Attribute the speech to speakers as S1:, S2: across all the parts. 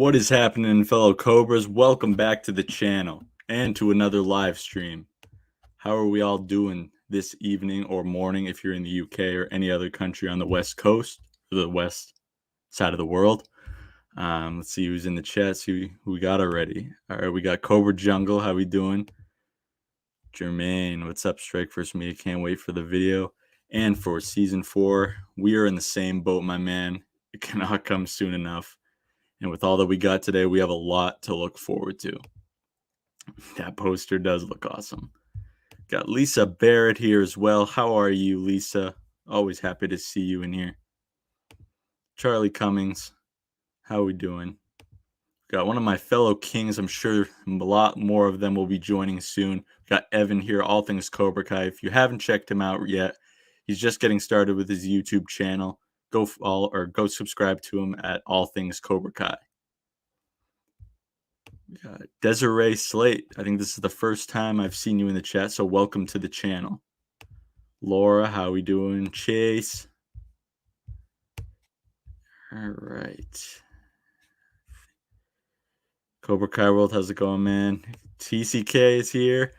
S1: What is happening, fellow Cobras? Welcome back to the channel and to another live stream. How are we all doing this evening or morning if you're in the UK or any other country on the West Coast, or the west side of the world? Let's see who's in the chat, see who we got already. All right, we got Cobra Jungle. How we doing? Jermaine, what's up? Strike First Me. Can't wait for the video. And for season 4, we are in the same boat, my man. It cannot come soon enough. And with all that we got today, we have a lot to look forward to. That poster does look awesome. Got Lisa Barrett here as well. How are you, Lisa? Always happy to see you in here. Charlie Cummings, how are we doing? Got one of my fellow kings. I'm sure a lot more of them will be joining soon. Got Evan here, All Things Cobra Kai. If you haven't checked him out yet, he's just getting started with his YouTube channel. Go follow or go subscribe to him at All Things Cobra Kai. Desiree Slate, I think this is the first time I've seen you in the chat, so welcome to the channel. Laura, how we doing? Chase. All right. Cobra Kai World, how's it going, man? TCK is here.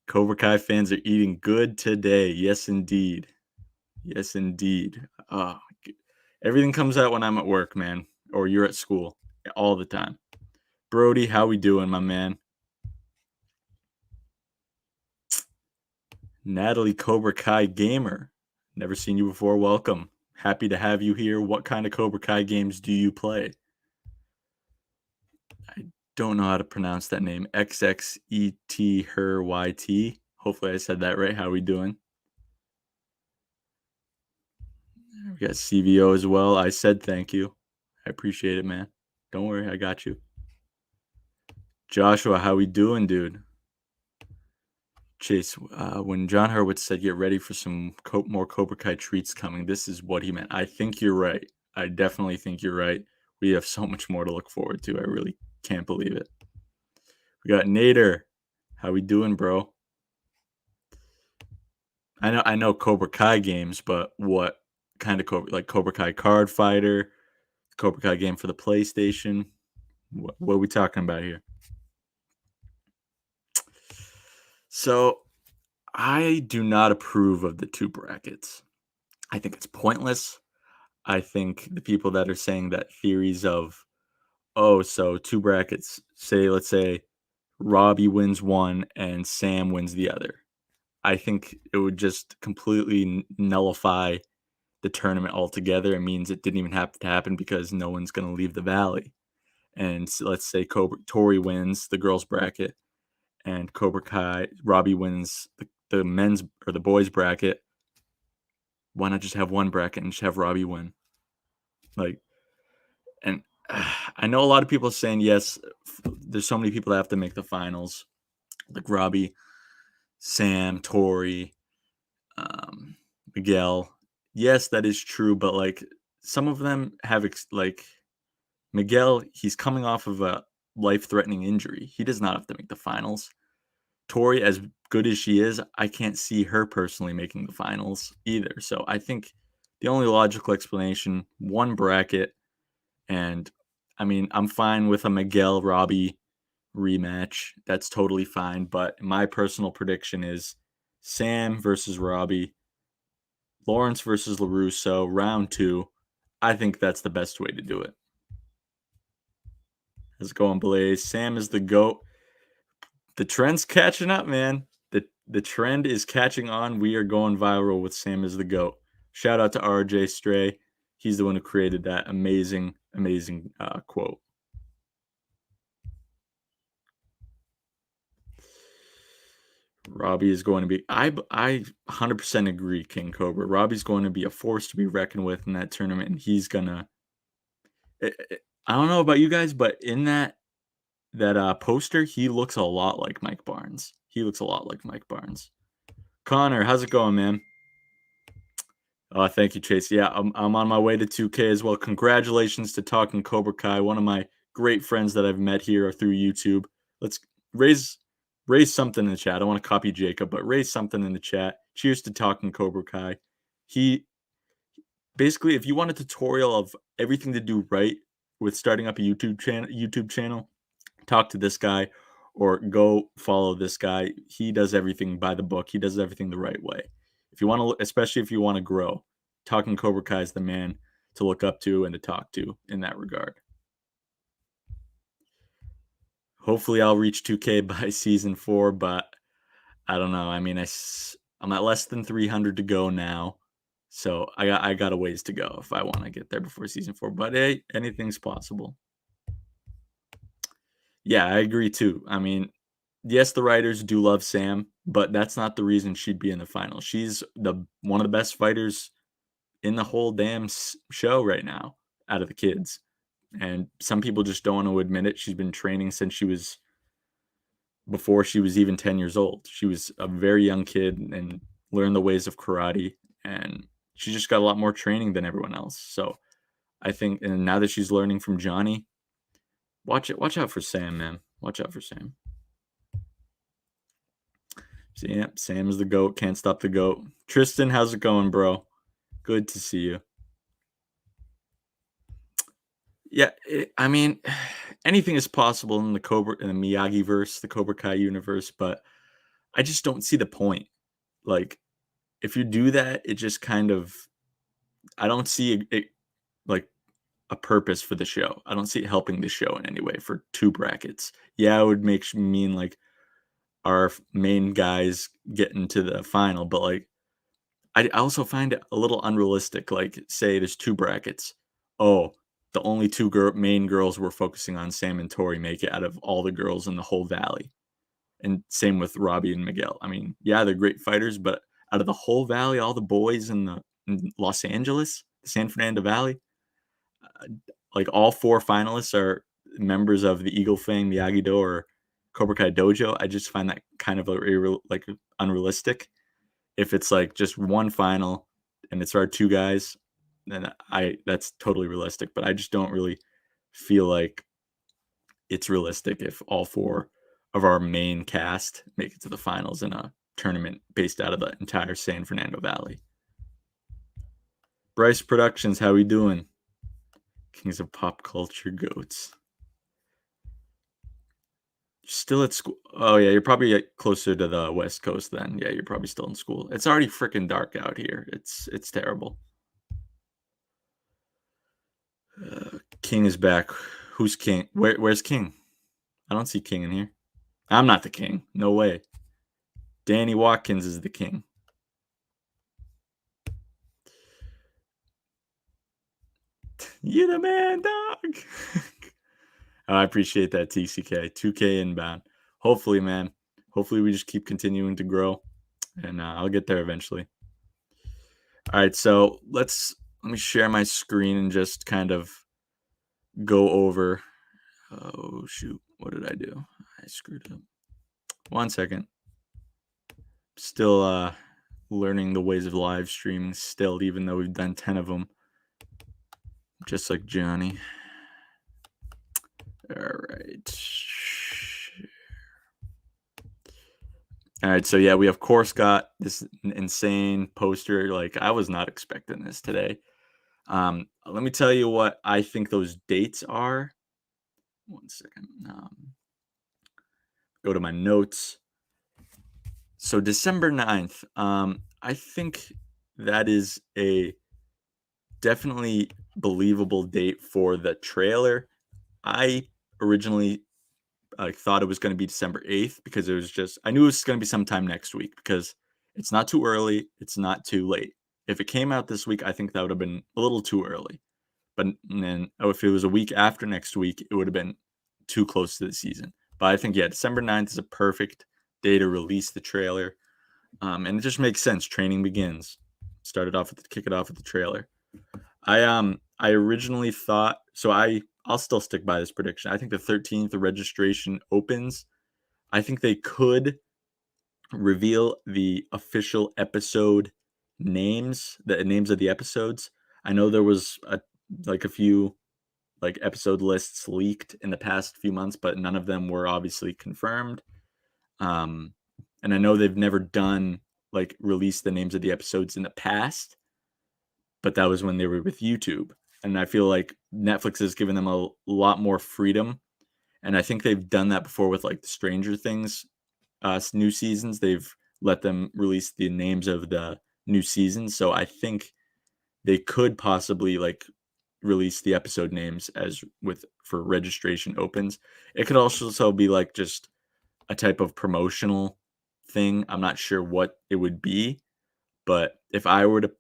S1: Cobra Kai fans are eating good today. Yes, indeed. Yes, indeed. Everything comes out when I'm at work, man, or you're at school all the time. Brody, how we doing, my man? Natalie Cobra Kai Gamer. Never seen you before. Welcome. Happy to have you here. What kind of Cobra Kai games do you play? I don't know how to pronounce that name. XXET her YT. Hopefully I said that right. How we doing? We got CVO as well. I said thank you. I appreciate it, man. Don't worry, I got you. Joshua, how we doing, dude? Chase, when John Hurwitz said get ready for some more Cobra Kai treats coming, this is what he meant. I think you're right. I definitely think you're right. We have so much more to look forward to. I really can't believe it. We got Nader. How we doing, bro? I know Cobra Kai games, but what kind of Cobra Kai Card Fighter, Cobra Kai game for the PlayStation? What are we talking about here? So I do not approve of the 2 brackets. I think it's pointless. I think the people that are saying that theories of, so 2 brackets, let's say Robbie wins one and Sam wins the other. I think it would just completely nullify the tournament altogether. It means it didn't even have to happen because no one's going to leave the valley. And so let's say Tori wins the girls bracket and Cobra Kai, Robbie wins the men's or the boys bracket. Why not just have one bracket and just have Robbie win? I know a lot of people are saying, yes, there's so many people that have to make the finals, like Robbie, Sam, Tori, Miguel. Yes, that is true, but some of them have Miguel, he's coming off of a life-threatening injury. He does not have to make the finals. Tori, as good as she is, I can't see her personally making the finals either. So I think the only logical explanation, one bracket, and I mean, I'm fine with a Miguel Robbie rematch. That's totally fine. But my personal prediction is Sam versus Robbie, Lawrence versus LaRusso, round 2. I think that's the best way to do it. How's it going, Blaze? Sam is the GOAT. The trend's catching up, man. The trend is catching on. We are going viral with Sam is the GOAT. Shout out to RJ Stray. He's the one who created that amazing quote. Robbie is going to be, I 100% agree, King Cobra. Robbie's going to be a force to be reckoned with in that tournament, and he's gonna, I don't know about you guys, but in that poster, he looks a lot like Mike Barnes. Connor, how's it going, man? Thank you, Chase. Yeah, I'm on my way to 2K as well. Congratulations to Talking Cobra Kai, one of my great friends that I've met here through YouTube. Let's raise something in the chat. I don't want to copy Jacob, but raise something in the chat. Cheers to Talking Cobra Kai. He basically, if you want a tutorial of everything to do right with starting up a YouTube channel, talk to this guy or go follow this guy. He does everything by the book. He does everything the right way. If you want to, especially if you want to grow, talking Cobra Kai is the man to look up to and to talk to in that regard. Hopefully I'll reach 2K by season 4, but I don't know. I mean, I'm at less than 300 to go now. So I got a ways to go if I want to get there before season 4, but hey, anything's possible. Yeah, I agree too. I mean, yes, the writers do love Sam, but that's not the reason she'd be in the final. She's one of the best fighters in the whole damn show right now out of the kids. And some people just don't want to admit it. She's been training since before she was even 10 years old. She was a very young kid and learned the ways of karate, and she just got a lot more training than everyone else. So I think, and now that she's learning from Johnny, watch out for Sam, man. Watch out for Sam. So, yeah, Sam is the GOAT. Can't stop the GOAT. Tristan, how's it going, bro? Good to see you. Yeah, I mean, anything is possible in the Miyagi verse, the Cobra Kai universe, but I just don't see the point. Like, if you do that, it just kind of, I don't see it like a purpose for the show. I don't see it helping the show in any way for 2 brackets. Yeah, it would mean like our main guys get into the final, but like I also find it a little unrealistic. Like, say there's 2 brackets. Oh, the only 2 main girls we're focusing on, Sam and Tori, make it out of all the girls in the whole valley. And same with Robbie and Miguel. I mean, yeah, they're great fighters, but out of the whole valley, all the boys in Los Angeles, the San Fernando Valley, like all 4 finalists are members of the Eagle Fang Miyagi-Do or Cobra Kai Dojo. I just find that kind of like unrealistic. If it's like just one final and it's our 2 guys, then that's totally realistic. But I just don't really feel like it's realistic if all 4 of our main cast make it to the finals in a tournament based out of the entire San Fernando Valley. Bryce Productions, how we doing? Kings of Pop Culture Goats. Still at school? Oh yeah, you're probably closer to the West Coast then. Yeah, you're probably still in school. It's already freaking dark out here. It's terrible. King is back. Who's King? Where's King? I don't see King in here. I'm not the king. No way. Danny Watkins is the king. You the man, dog. Oh, I appreciate that, TCK. 2K inbound. Hopefully, man. Hopefully we just keep continuing to grow, and I'll get there eventually. All right, so let me share my screen and just kind of go over. Oh shoot, what did I do? I screwed up. 1 second. Still learning the ways of live streaming still, even though we've done 10 of them, just like Johnny. All right, so yeah, we of course got this insane poster. Like, I was not expecting this today. Let me tell you what I think those dates are. 1 second. Go to my notes. So December 9th. I think that is a definitely believable date for the trailer. I originally thought it was going to be December 8th because it was just, I knew it was going to be sometime next week because it's not too early. It's not too late. If it came out this week, I think that would have been a little too early. But then if it was a week after next week, it would have been too close to the season. But I think, yeah, December 9th is a perfect day to release the trailer. And it just makes sense. Training begins. Kick it off with the trailer. I originally thought, so I'll still stick by this prediction. I think the 13th, the registration opens. I think they could reveal the official episode names, the names of the episodes. I know there was a few episode lists leaked in the past few months, but none of them were obviously confirmed. And I know they've never done released the names of the episodes in the past, but that was when they were with YouTube. and I feel like Netflix has given them a lot more freedom, and I think they've done that before with like the Stranger Things new seasons. They've let them release the names of the new seasons, so I think they could possibly like release the episode names as with for registration opens. It could also be like just a type of promotional thing. I'm not sure what it would be, but if I were to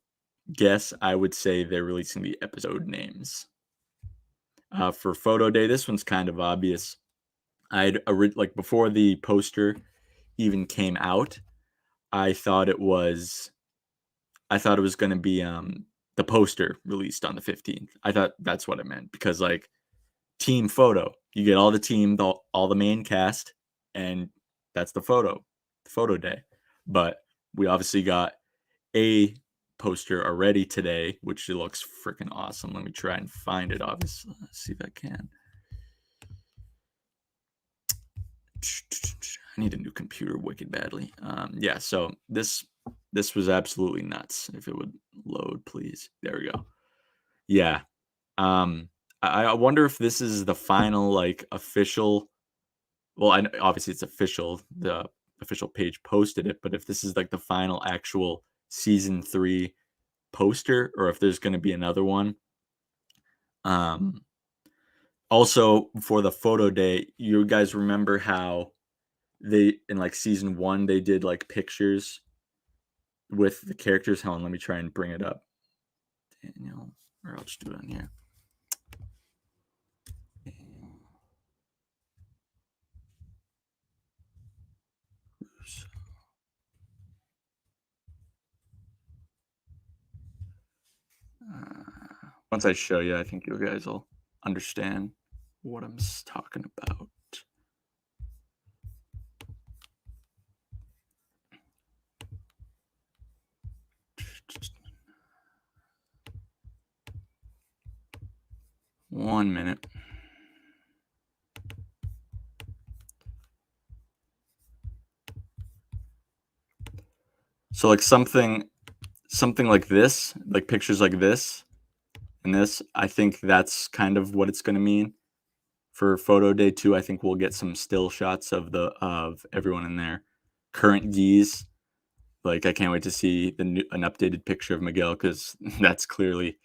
S1: guess, I would say they're releasing the episode names. For photo day, this one's kind of obvious. Like before the poster even came out, I thought it was going to be the poster released on the 15th. I thought that's what it meant because like team photo, you get all the team, all the main cast, and that's the photo day. But we obviously got a poster already today, which looks freaking awesome. Let me try and find it. Obviously, let's see if I can. I need a new computer wicked badly. Yeah, so this was absolutely nuts. If it would load, please. There we go. Yeah. I wonder if this is the final like official. Well, obviously it's official. The official page posted it, but if this is like the final actual season 3 poster, or if there's going to be another one. Also for the photo day, you guys remember how they in like season 1 they did like pictures with the characters. Hold on, let me try and bring it up. Daniel, or I'll just do it on here. Once I show you, I think you guys will understand what I'm talking about. One minute. So like something like this, like pictures like this and this, I think that's kind of what it's going to mean. For photo day 2, I think we'll get some still shots of everyone in their current Gs. Like I can't wait to see an updated picture of Miguel because that's clearly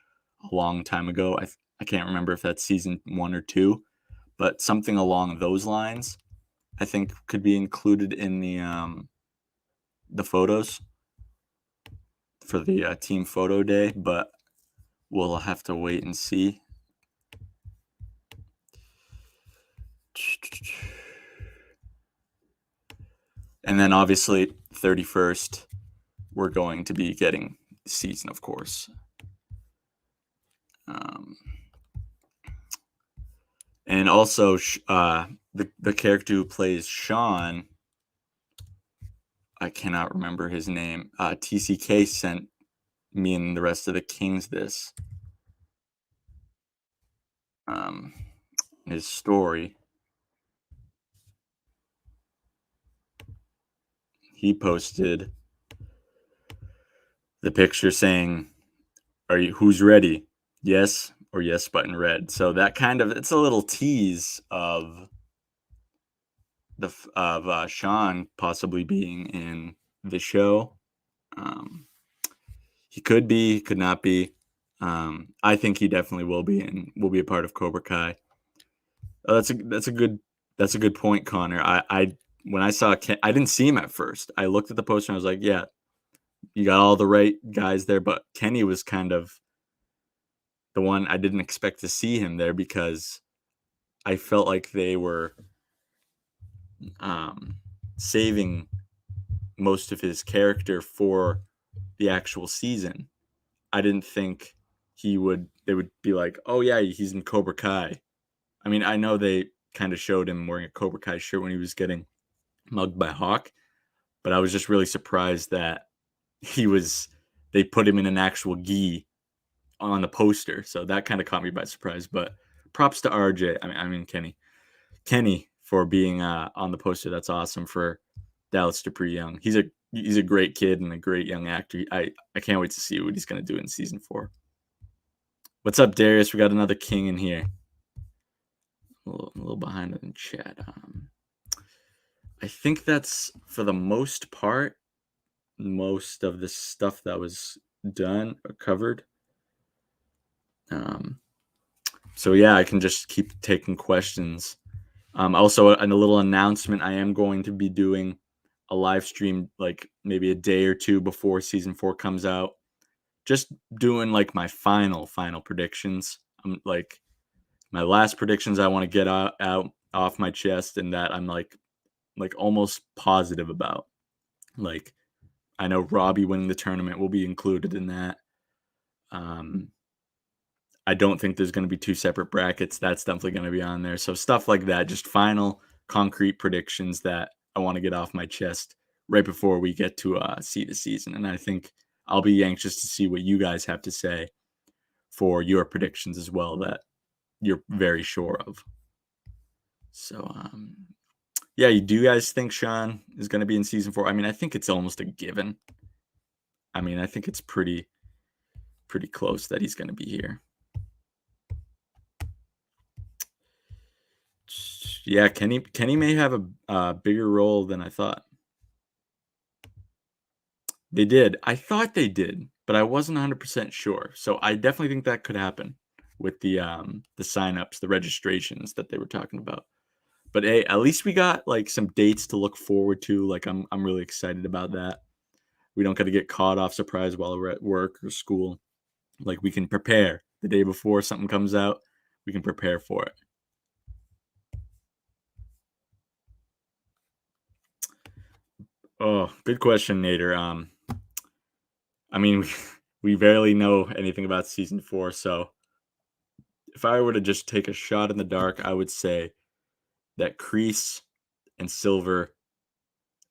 S1: a long time ago. I can't remember if that's season 1 or 2, but something along those lines, I think could be included in the photos for the team photo day, but we'll have to wait and see. And then obviously 31st, we're going to be getting season, of course. And also the character who plays Sean, I cannot remember his name. TCK sent me and the rest of the Kings this. His story. He posted the picture saying, who's ready? Yes or yes button red. So that kind of, it's a little tease of Sean possibly being in the show. He could be, could not be. I think he definitely will be, and will be a part of Cobra Kai. That's a good point, Connor. I when I saw Ken, I didn't see him at first. I looked at the poster and I was like, yeah, you got all the right guys there, but Kenny was kind of the one I didn't expect to see him there because I felt like they were saving most of his character for the actual season. I didn't think they would be like, oh yeah, he's in Cobra Kai. I mean, I know they kind of showed him wearing a Cobra Kai shirt when he was getting mugged by Hawk, but I was just really surprised that they put him in an actual gi on the poster. So that kind of caught me by surprise, but props to RJ. I mean Kenny for being on the poster. That's awesome for Dallas Dupree Young. He's a great kid and a great young actor. I can't wait to see what he's going to do in season 4. What's up, Darius? We got another king in here. A little behind in the chat. I think that's for the most part, most of the stuff that was done or covered. So yeah, I can just keep taking questions. Also, a little announcement: I am going to be doing a live stream, like maybe a day or two before season 4 comes out. Just doing like my final predictions. I'm like my last predictions. I want to get out off my chest, and that I'm like almost positive about. Like I know Robbie winning the tournament will be included in that. I don't think there's going to be 2 separate brackets. That's definitely going to be on there. So stuff like that, just final concrete predictions that I want to get off my chest right before we get to see the season. And I think I'll be anxious to see what you guys have to say for your predictions as well that you're very sure of. So, yeah, do you guys think Sean is going to be in season 4? I mean, I think it's almost a given. I mean, I think it's pretty close that he's going to be here. Yeah, Kenny may have a bigger role than I thought. They did. I thought they did, but I wasn't 100% sure. So I definitely think that could happen with the signups, the registrations that they were talking about. But hey, at least we got like some dates to look forward to. Like I'm really excited about that. We don't got to get caught off surprise while we're at work or school. Like we can prepare the day before something comes out. We can prepare for it. Oh, good question, Nader. I mean, we barely know anything about season 4, so if I were to just take a shot in the dark, I would say that Kreese and Silver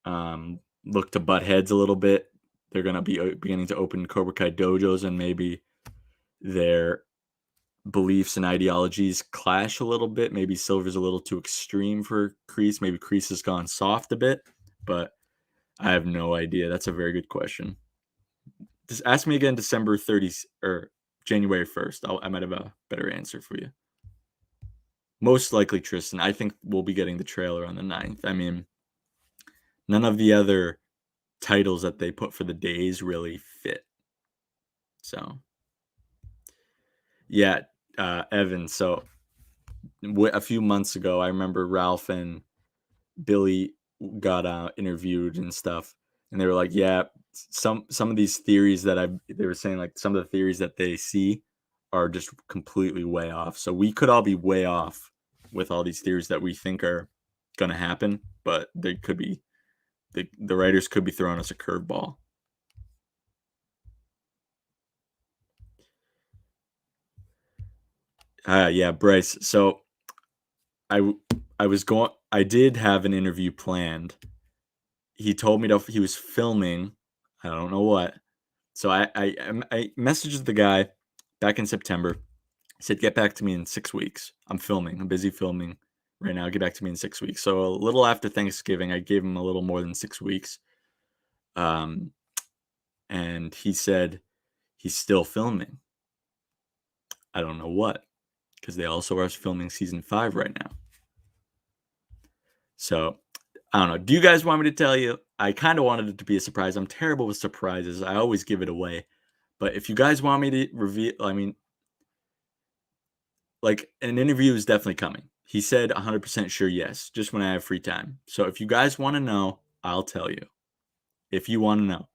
S1: look to butt heads a little bit. They're going to be beginning to open Cobra Kai dojos, and maybe their beliefs and ideologies clash a little bit. Maybe Silver's a little too extreme for Kreese. Maybe Kreese has gone soft a bit, but I have no idea. That's a very good question. Just ask me again December 30th or January 1st. I might have a better answer for you. Most likely Tristan. I think we'll be getting the trailer on the 9th. I mean, none of the other titles that they put for the days really fit. So, yeah, Evan. So, a few months ago, I remember Ralph and Billy got interviewed and stuff, and they were like, "Yeah, some of these theories that they were saying, like some of the theories that they see are just completely way off. So we could all be way off with all these theories that we think are going to happen, but they could be the writers could be throwing us a curveball." Yeah, Bryce. So I did have an interview planned. He told me he was filming. I don't know what. So I messaged the guy back in September. I said, "Get back to me in 6 weeks. I'm filming. I'm busy filming right now. Get back to me in 6 weeks." So a little after Thanksgiving, I gave him a little more than 6 weeks. And he said he's still filming. I don't know what, because they also are filming season 5 right now. So I don't know. Do you guys want me to tell you? I kind of wanted it to be a surprise. I'm terrible with surprises. I always give it away. But if you guys want me to reveal, I mean, like an interview is definitely coming. He said 100% sure yes, just when I have free time. So if you guys want to know, I'll tell you. If you want to know,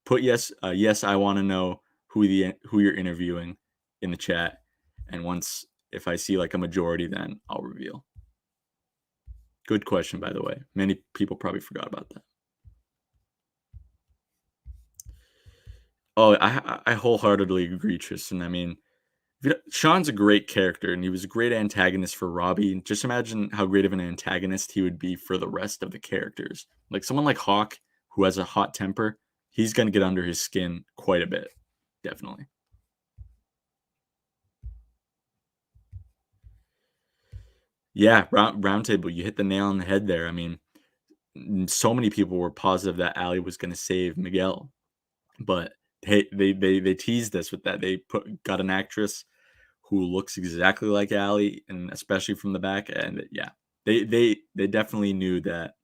S1: put yes, I want to know who you're interviewing in the chat. And once if I see like a majority, then I'll reveal. Good question, by the way. Many people probably forgot about that. Oh, I wholeheartedly agree, Tristan. I mean, Sean's a great character, and he was a great antagonist for Robbie. Just imagine how great of an antagonist he would be for the rest of the characters. Like someone like Hawk, who has a hot temper, he's going to get under his skin quite a bit. Definitely. Yeah, roundtable, you hit the nail on the head there. I mean, so many people were positive that Ali was going to save Miguel, but they teased us with that. They got an actress who looks exactly like Ali, and especially from the back. And yeah, they definitely knew that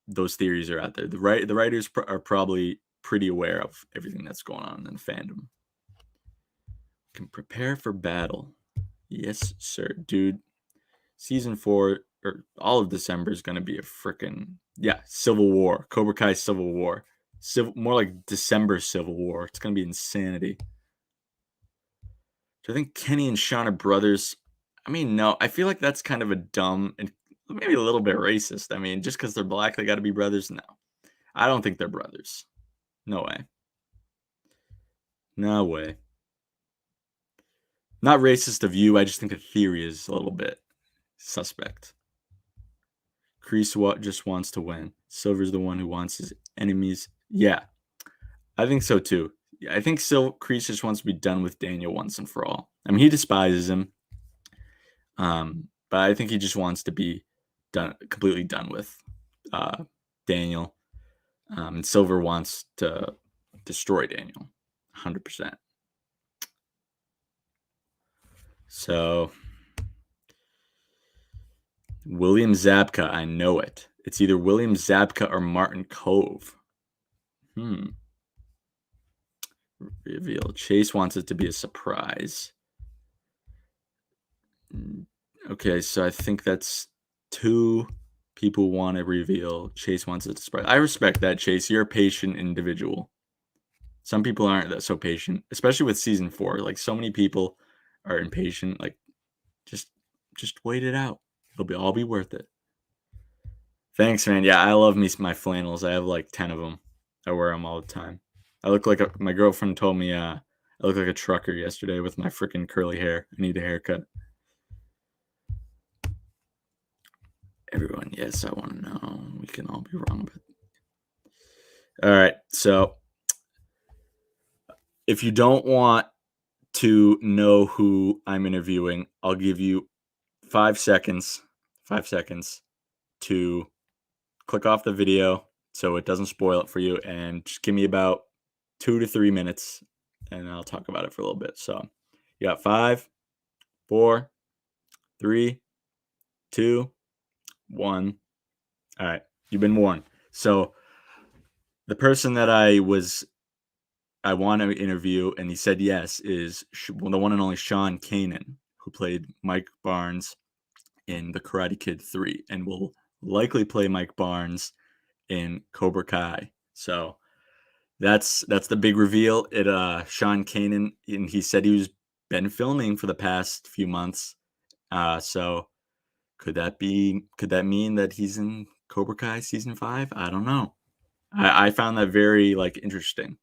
S1: those theories are out there. The writers are probably pretty aware of everything that's going on in the fandom. Can prepare for battle. Yes, sir, dude. Season 4 or all of December is going to be a freaking Civil War, Cobra Kai Civil War, more like December Civil War. It's going to be insanity. Do I think Kenny and Sean are brothers? I mean, no. I feel like that's kind of a dumb and maybe a little bit racist. I mean, just because they're black, they got to be brothers? No, I don't think they're brothers. No way. No way. Not racist of you. I just think the theory is a little bit suspect. Kreese just wants to win. Silver's the one who wants his enemies. Yeah, I think so too. I think Kreese just wants to be done with Daniel once and for all. I mean, he despises him, but I think he just wants to be completely done with Daniel. And Silver wants to destroy Daniel, 100%. So William Zabka, I know it. It's either William Zabka or Martin Cove. Reveal. Chase wants it to be a surprise. Okay, so I think that's 2 people want to reveal. Chase wants it to surprise. I respect that, Chase. You're a patient individual. Some people aren't that so patient, especially with season 4. Like, so many people are impatient. Like, just wait it out. It'll all be worth it. Thanks, man. Yeah, I love my flannels. I have like 10 of them. I wear them all the time. I look like my girlfriend told me I look like a trucker yesterday with my freaking curly hair. I need a haircut. Everyone, yes, I want to know. We can all be wrong, but all right. So if you don't want to know who I'm interviewing, I'll give you 5 seconds. 5 seconds to click off the video so it doesn't spoil it for you, and just give me about 2 to 3 minutes, and I'll talk about it for a little bit. So you got 5, 4, 3, 2, 1. All right, you've been warned. So the person that I want to interview, and he said yes, is the one and only Sean Kanan, who played Mike Barnes in The Karate Kid 3, and will likely play Mike Barnes in Cobra Kai. So that's the big reveal. Sean Kanan, and he said he was been filming for the past few months. So could that mean that he's in Cobra Kai season 5? I don't know. I found that very interesting.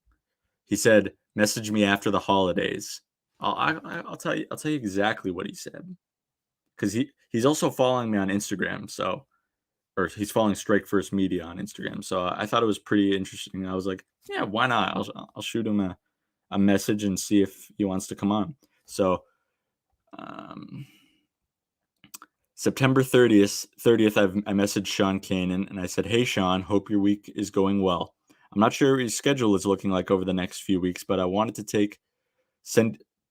S1: He said, "Message me after the holidays." I'll tell you exactly what he said, because he's also following me on Instagram. Or he's following Strike First Media on Instagram. So I thought it was pretty interesting. I was like, yeah, why not? I'll shoot him a message and see if he wants to come on. So September 30th, I messaged Sean Kanan and I said, "Hey, Sean, hope your week is going well. I'm not sure what his schedule is looking like over the next few weeks, but I wanted to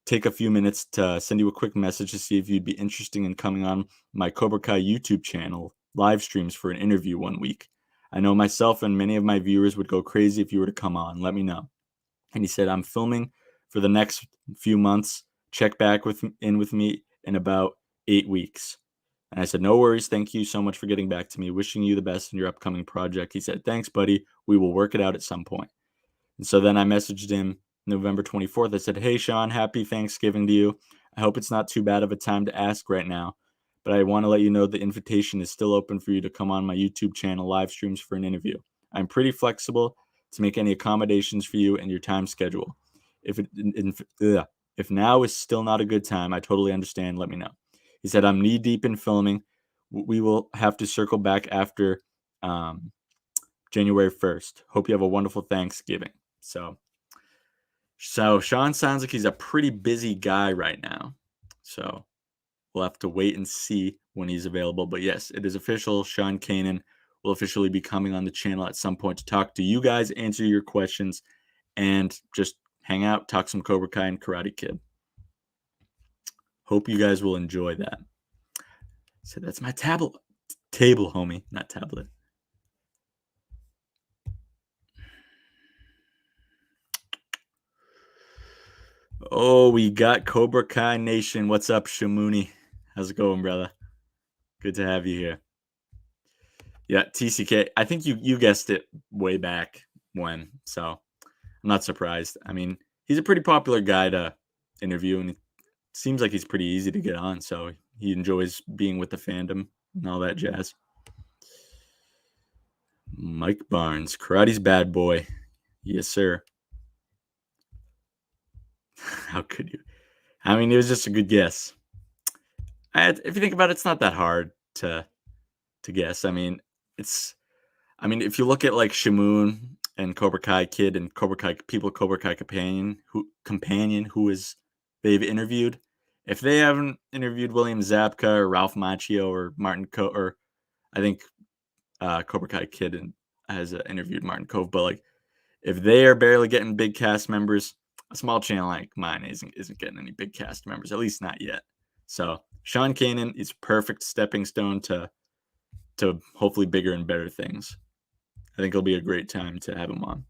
S1: take a few minutes to send you a quick message to see if you'd be interested in coming on my Cobra Kai YouTube channel live streams for an interview one week. I know myself and many of my viewers would go crazy if you were to come on. Let me know." And he said, "I'm filming for the next few months. Check back with me in about 8 weeks." And I said, "No worries. Thank you so much for getting back to me. Wishing you the best in your upcoming project." He said, "Thanks, buddy. We will work it out at some point." And so then I messaged him November 24th. I said, "Hey, Sean, happy Thanksgiving to you. I hope it's not too bad of a time to ask right now, but I want to let you know the invitation is still open for you to come on my YouTube channel live streams for an interview. I'm pretty flexible to make any accommodations for you and your time schedule. If now is still not a good time, I totally understand. Let me know." He said, "I'm knee deep in filming. We will have to circle back after January 1st. Hope you have a wonderful Thanksgiving." So Sean sounds like he's a pretty busy guy right now. So we'll have to wait and see when he's available. But yes, it is official. Sean Kanan will officially be coming on the channel at some point to talk to you guys, answer your questions, and just hang out, talk some Cobra Kai and Karate Kid. Hope you guys will enjoy that. So that's my table, homie, not tablet. Oh, we got Cobra Kai Nation. What's up, Shamuni? How's it going, brother? Good to have you here. Yeah, TCK. I think you guessed it way back when, so I'm not surprised. I mean, he's a pretty popular guy to interview, and it seems like he's pretty easy to get on, so he enjoys being with the fandom and all that jazz. Mike Barnes, karate's bad boy. Yes, sir. How could you? I mean, it was just a good guess. If you think about it, it's not that hard to guess. I mean, if you look at like Shamoon and Cobra Kai Kid and Cobra Kai Companion, who is they've interviewed, if they haven't interviewed William Zabka or Ralph Macchio or Martin or I think Cobra Kai Kid has interviewed Martin Cove, but like if they are barely getting big cast members, a small channel like mine isn't getting any big cast members, at least not yet. So Sean Kanan is perfect stepping stone to hopefully bigger and better things. I think it'll be a great time to have him on.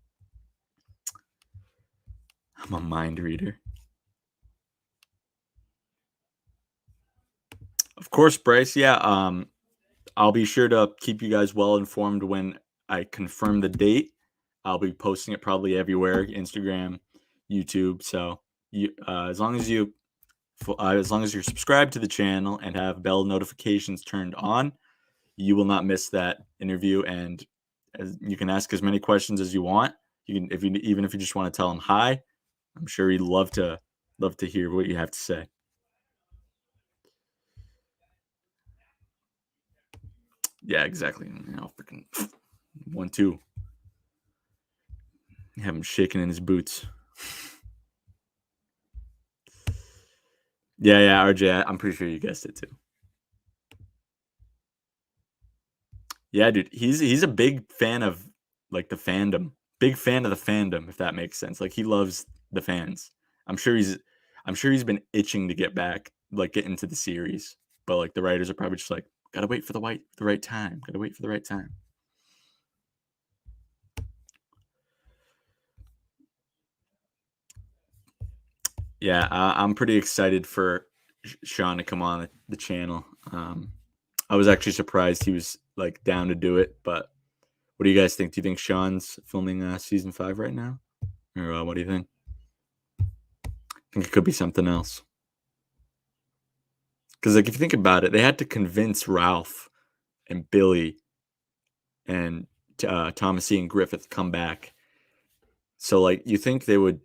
S1: I'm a mind reader. Of course, Bryce. Yeah. I'll be sure to keep you guys well informed when I confirm the date. I'll be posting it probably everywhere, Instagram, YouTube. So as long as you're subscribed to the channel and have bell notifications turned on, you will not miss that interview. And you can ask as many questions as you want. You can, even if you just want to tell him hi, I'm sure he'd love to hear what you have to say. Yeah, exactly. Freaking 1-2. Have him shaking in his boots. Yeah, RJ. I'm pretty sure you guessed it too. Yeah, dude. He's a big fan of like the fandom. Big fan of the fandom, if that makes sense. Like he loves the fans. I'm sure he's been itching to get back, like get into the series. But like the writers are probably just like, gotta wait for the right time. Gotta wait for the right time. Yeah, I'm pretty excited for Sean to come on the channel. I was actually surprised he was like down to do it. But what do you guys think? Do you think Sean's filming season 5 right now, or what do you think? I think it could be something else. Because like if you think about it, they had to convince Ralph and Billy and Thomas E. and Griffith to come back. So like you think they would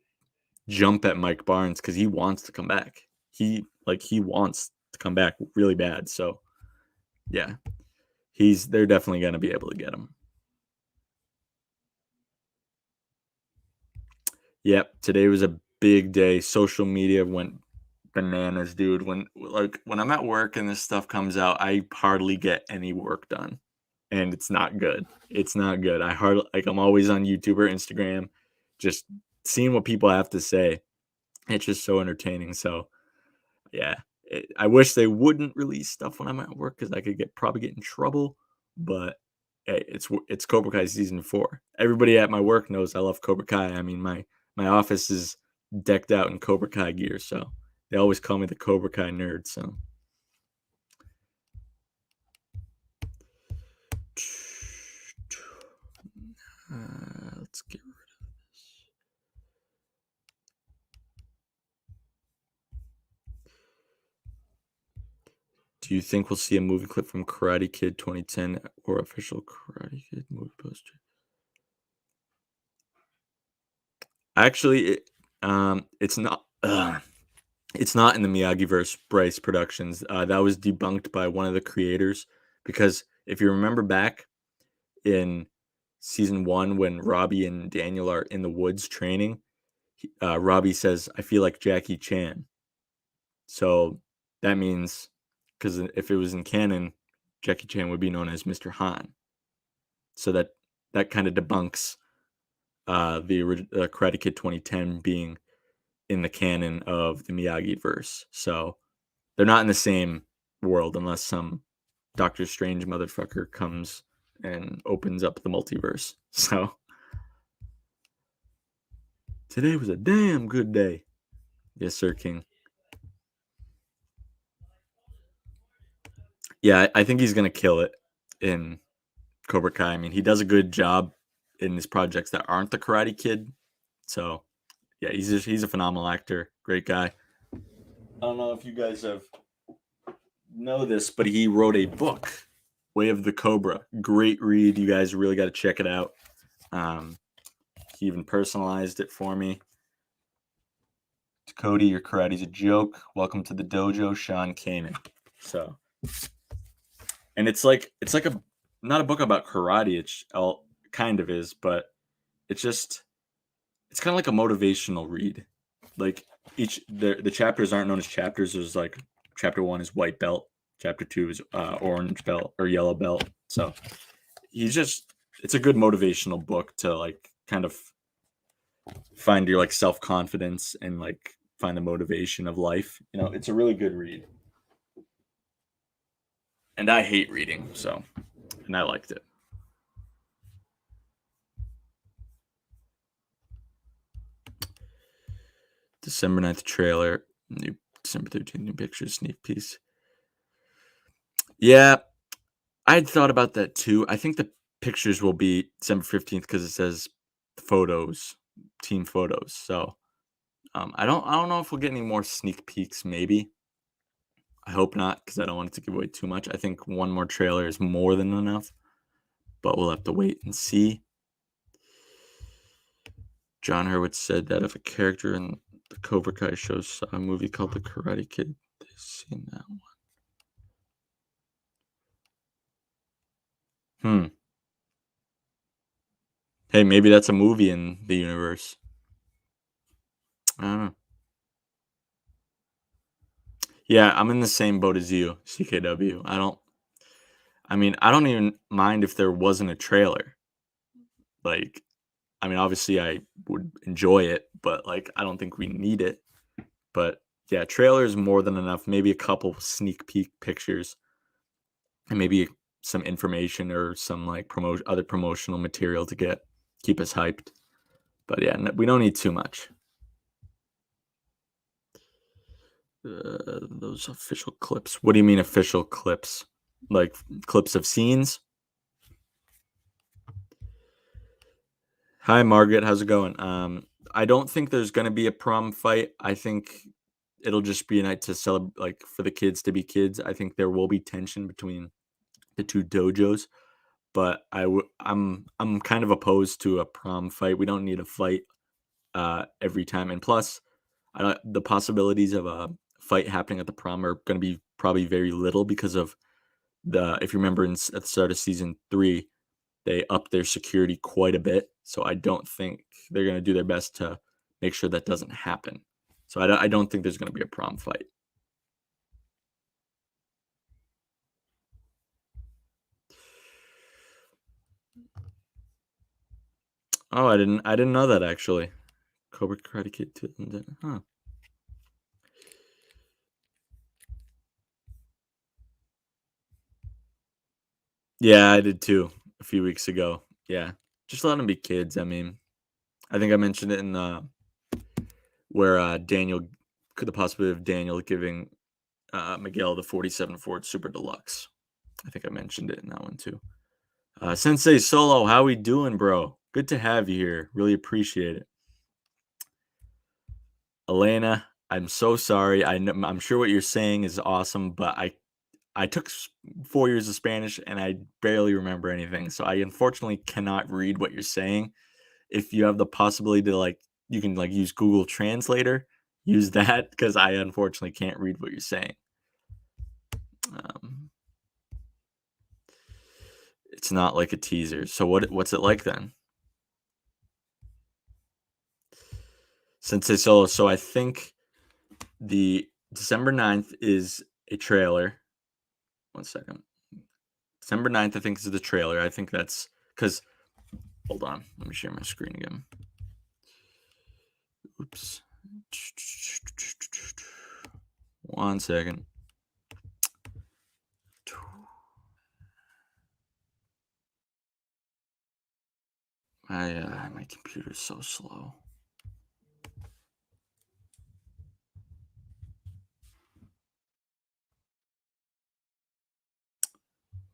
S1: jump at Mike Barnes because he wants to come back. He wants to come back really bad. So yeah, they're definitely gonna be able to get him. Yep, today was a big day. Social media went bananas, dude. When I'm at work and this stuff comes out, I hardly get any work done. And it's not good. It's not good. I'm always on YouTube or Instagram, just seeing what people have to say. It's just so entertaining. So yeah, I wish they wouldn't release stuff when I'm at work because I could probably get in trouble. But hey, it's Cobra Kai season 4. Everybody at my work knows I love Cobra Kai. I mean, my office is decked out in Cobra Kai gear, so they always call me the Cobra Kai nerd. So let's get rid of this. Do you think we'll see a movie clip from Karate Kid 2010 or official Karate Kid movie poster? Actually, it's not. It's not in the Miyagi-verse Bryce Productions. That was debunked by one of the creators because if you remember back in season 1 when Robbie and Daniel are in the woods training, Robbie says, "I feel like Jackie Chan." So that means because if it was in canon, Jackie Chan would be known as Mr. Han. So that kind of debunks the Karate Kid 2010 being in the canon of the Miyagi verse. So they're not in the same world unless some Doctor Strange motherfucker comes and opens up the multiverse. So today was a damn good day. Yes, sir, King. Yeah, I think he's gonna kill it in Cobra Kai. I mean, he does a good job in these projects that aren't the Karate Kid. So yeah, he's a phenomenal actor, great guy. I don't know if you guys know this, but he wrote a book, Way of the Cobra. Great read. You guys really got to check it out. He even personalized it for me. Cody, your karate's a joke. Welcome to the dojo, Sean Kanan. So, and it's like a not a book about karate. It's all kind of is, but it's kind of like a motivational read. Like the chapters aren't known as chapters. There's like chapter 1 is white belt, chapter 2 is orange belt or yellow belt. So it's a good motivational book to like kind of find your like self-confidence and like find the motivation of life. It's a really good read. And I hate reading, and I liked it. December 9th trailer, new December 13th new pictures, sneak piece. Yeah, I'd thought about that too. I think the pictures will be December 15th because it says photos, team photos. So I don't know if we'll get any more sneak peeks. Maybe. I hope not because I don't want it to give away too much. I think one more trailer is more than enough, but we'll have to wait and see. John Hurwitz said that if a character in the Cobra Kai show saw a movie called The Karate Kid, they've seen that one. Hey, maybe that's a movie in the universe. I don't know. Yeah, I'm in the same boat as you, CKW. I don't even mind if there wasn't a trailer. Like, obviously I would enjoy it, but like I don't think we need it. But yeah, trailer is more than enough. Maybe a couple sneak peek pictures and maybe some information or some like other promotional material to keep us hyped. But yeah, we don't need too much. Those official clips. What do you mean official clips? Like clips of scenes? Hi, Margaret. How's it going? I don't think there's gonna be a prom fight. I think it'll just be a night to celebrate, like for the kids to be kids. I think there will be tension between the two dojos, but I'm kind of opposed to a prom fight. We don't need a fight every time, and plus, the possibilities of a fight happening at the prom are going to be probably very little because of if you remember at the start of season 3, they upped their security quite a bit. So I don't think they're going to do their best to make sure that doesn't happen. So I don't think there's going to be a prom fight. Oh, I didn't know that actually. Cobra Karate Kid 2. Huh. Yeah, I did too a few weeks ago. Yeah. Just let them be kids. I think I mentioned it in where Daniel the possibility of Daniel giving Miguel the 47 Ford Super Deluxe. I think I mentioned it in that one too. Sensei Solo, how we doing, bro? Good to have you here. Really appreciate it. Elena, I'm so sorry. I'm sure what you're saying is awesome, but I took 4 years of Spanish and I barely remember anything. So I unfortunately cannot read what you're saying. If you have the possibility to you can use Google Translator, use that because I unfortunately can't read what you're saying. It's not like a teaser. So what's it like then? Sensei Solo. So I think the December 9th is a trailer. 1 second. December 9th, I think, is the trailer. I think that's because, hold on. Let me share my screen again. Oops. 1 second. My computer's so slow.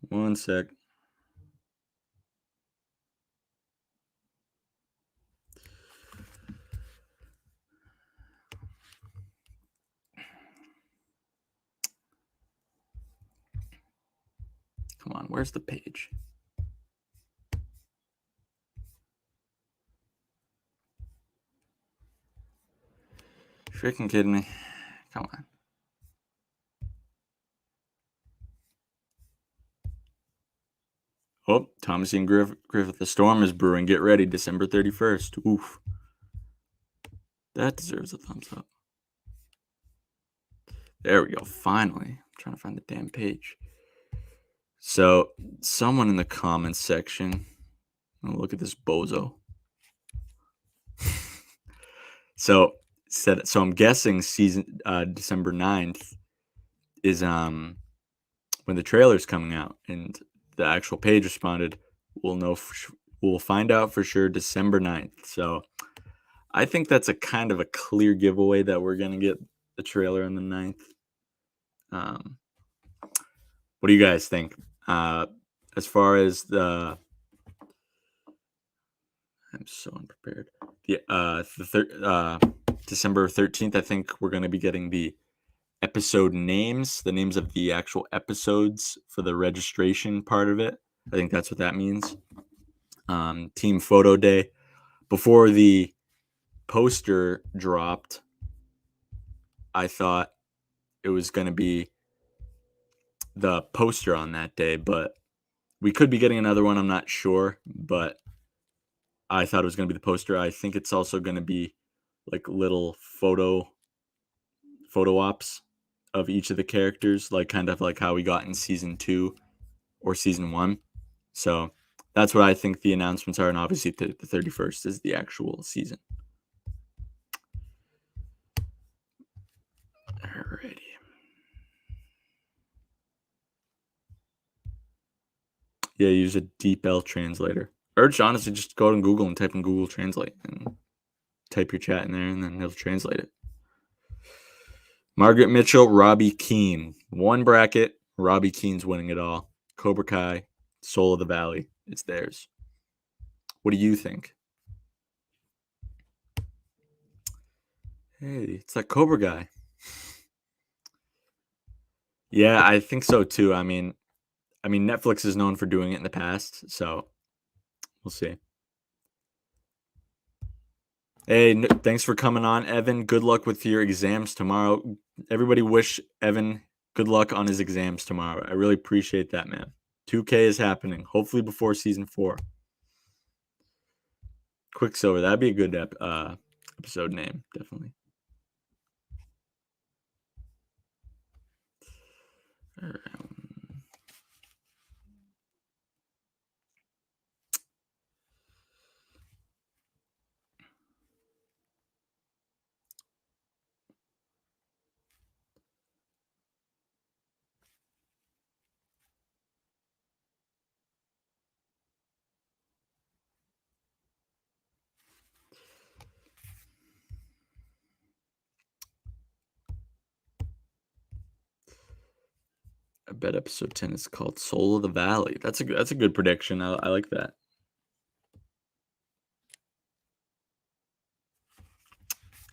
S1: One sec. Come on, where's the page? Freaking kidding me? Come on. Oh, Thomas Ian Griffith. The storm is brewing. Get ready, December 31st. Oof. That deserves a thumbs up. There we go. Finally. I'm trying to find the damn page. So, someone in the comments section. Oh, look at this bozo. So I'm guessing December 9th is when the trailer's coming out, and the actual page responded, we'll find out for sure December 9th. So I think that's a kind of a clear giveaway that we're gonna get the trailer on the 9th. What do you guys think? As far as I'm so unprepared. December 13th, I think we're going to be getting the episode names, the names of the actual episodes for the registration part of it. I think that's what that means. Team photo day. Before the poster dropped, I thought it was going to be the poster on that day, but we could be getting another one. I'm not sure, but I thought it was going to be the poster. I think it's also going to be like little photo ops of each of the characters, like kind of like how we got in season 2 or season 1. So that's what I think the announcements are, and obviously the 31st is the actual season. Alrighty. Yeah, use a DeepL translator. Or honestly, just go to Google and type in Google Translate and type your chat in there, and then it'll translate it. Margaret Mitchell, Robbie Keane. One bracket, Robbie Keane's winning it all. Cobra Kai, Soul of the Valley. It's theirs. What do you think? Hey, it's that Cobra guy. Yeah, I think so too. I mean, Netflix is known for doing it in the past, so we'll see. Hey, thanks for coming on, Evan. Good luck with your exams tomorrow. Everybody wish Evan good luck on his exams tomorrow. I really appreciate that, man. 2K is happening, hopefully before season 4. Quicksilver, that'd be a good episode name, definitely. I bet episode 10 is called Soul of the Valley. That's a good prediction. I like that.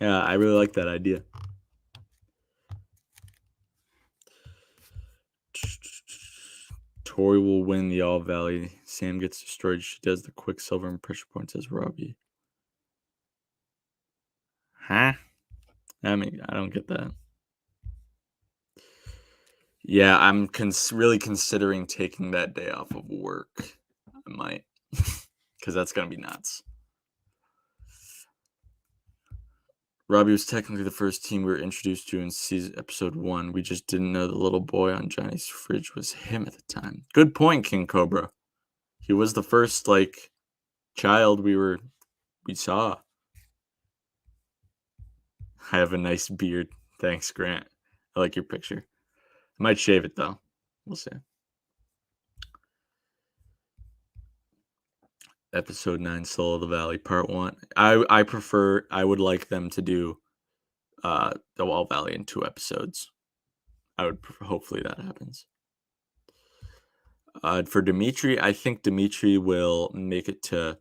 S1: Yeah, I really like that idea. Tori will win the All Valley. Sam gets destroyed. She does the Quicksilver and pressure points as Robbie. Huh? I mean, I don't get that. Yeah, I'm really considering taking that day off of work. I might, because that's going to be nuts. Robbie was technically the first team we were introduced to in episode 1. We just didn't know the little boy on Johnny's fridge was him at the time. Good point, King Cobra. He was the first, child we saw. I have a nice beard. Thanks, Grant. I like your picture. I might shave it, though. We'll see. Episode 9, Soul of the Valley, Part 1. I would like them to do the Wall Valley in 2 episodes. I would prefer, hopefully that happens. For Dimitri, I think Dimitri will make it to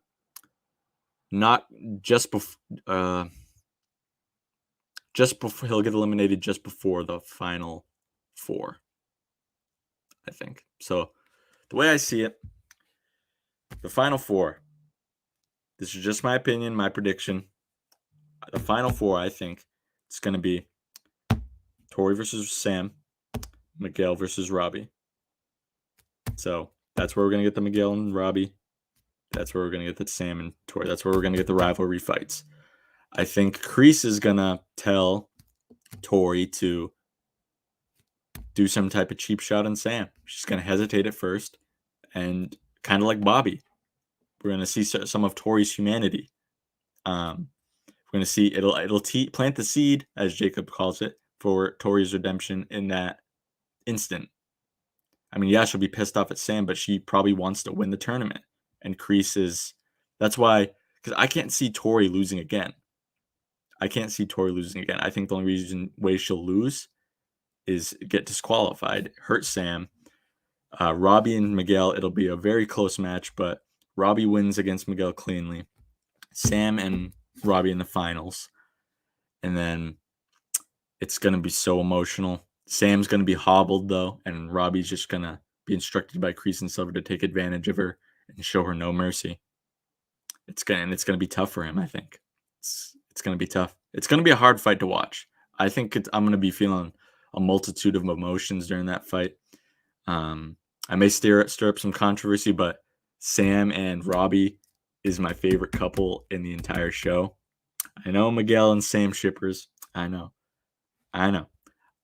S1: not just before he'll get eliminated just before the final 4. I think. So the way I see it, the final 4. This is just my opinion, my prediction. The final 4, I think it's going to be Tori versus Sam, Miguel versus Robbie. So that's where we're going to get the Miguel and Robbie. That's where we're going to get the Sam and Tori. That's where we're going to get the rivalry fights. I think Kreese is going to tell Tori to do some type of cheap shot on Sam. She's going to hesitate at first, and kind of like Bobby, we're going to see some of Tori's humanity. We're going to see it'll plant the seed, as Jacob calls it, for Tori's redemption in that instant. I mean, yeah, she'll be pissed off at Sam, but she probably wants to win the tournament. And Kreese is, that's why, because I can't see Tori losing again. I think the only way she'll lose is get disqualified, hurt Sam. Robbie and Miguel, it'll be a very close match, but Robbie wins against Miguel cleanly. Sam and Robbie in the finals. And then it's going to be so emotional. Sam's going to be hobbled, though, and Robbie's just going to be instructed by Kreese and Silver to take advantage of her and show her no mercy. It's going to be tough for him, I think. It's going to be tough. It's going to be a hard fight to watch. I think I'm going to be feeling a multitude of emotions during that fight. I may stir up some controversy, but Sam and Robbie is my favorite couple in the entire show. I know Miguel and Sam shippers. I know. I don't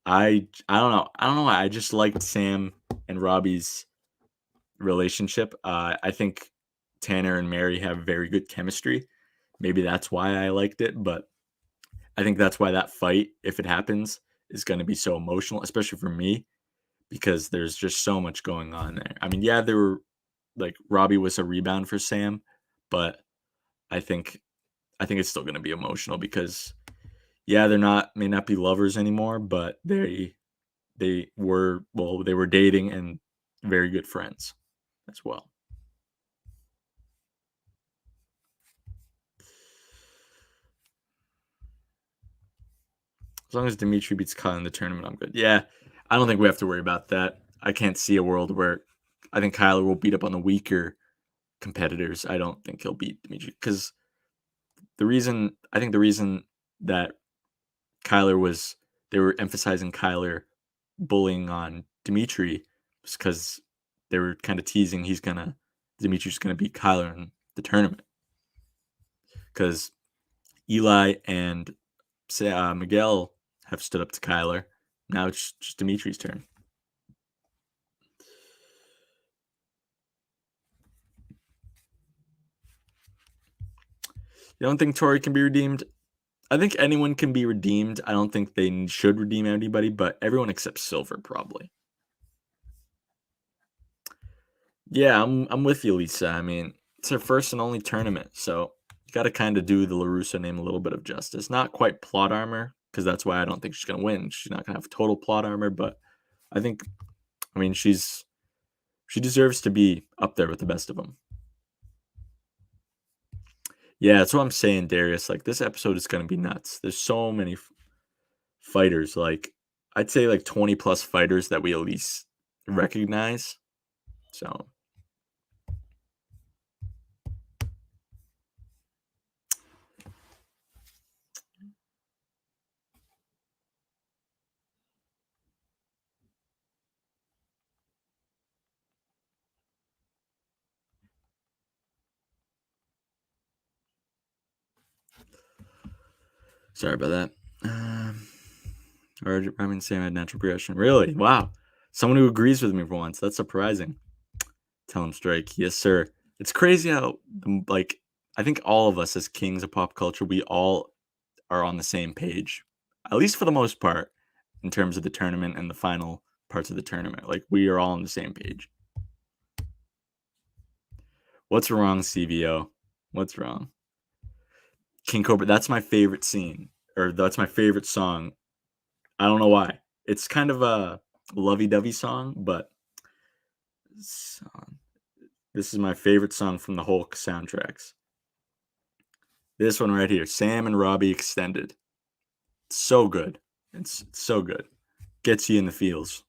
S1: know. I just liked Sam and Robbie's relationship. I think Tanner and Mary have very good chemistry. Maybe that's why I liked it, but I think that's why that fight, if it happens, is going to be so emotional, especially for me, because there's just so much going on there. I mean, yeah, there were Robbie was a rebound for Sam, but I think it's still going to be emotional because yeah, may not be lovers anymore, but they were dating and very good friends as well. As long as Dimitri beats Kyle in the tournament, I'm good. Yeah, I don't think we have to worry about that. I can't see a world where I think Kyler will beat up on the weaker competitors. I don't think he'll beat Dimitri because the reason that they were emphasizing Kyler bullying on Dimitri was because they were kind of teasing Dimitri's gonna beat Kyler in the tournament because Eli and Miguel have stood up to Kyler. Now it's just Dimitri's turn. You don't think Tori can be redeemed? I think anyone can be redeemed. I don't think they should redeem anybody, but everyone except Silver probably. Yeah, I'm with you, Lisa. I mean, it's her first and only tournament, so you got to kind of do the LaRusso name a little bit of justice. Not quite plot armor, because that's why I don't think she's going to win. She's not going to have total plot armor, but I mean, she deserves to be up there with the best of them. Yeah, that's what I'm saying, Darius. Like, this episode is going to be nuts. There's so many fighters. Like, I'd say 20 plus fighters that we at least recognize. So. Sorry about that. Sam had natural progression. Really? Wow. Someone who agrees with me for once. That's surprising. Tell him strike. Yes, sir. It's crazy how, I think all of us as kings of pop culture, we all are on the same page, at least for the most part, in terms of the tournament and the final parts of the tournament. Like, we are all on the same page. What's wrong, CVO? What's wrong? King Cobra, that's my favorite scene, or that's my favorite song. I don't know why. It's kind of a lovey-dovey song, but this is my favorite song from the Hulk soundtracks. This one right here, Sam and Robbie Extended. It's so good. It's so good. Gets you in the feels.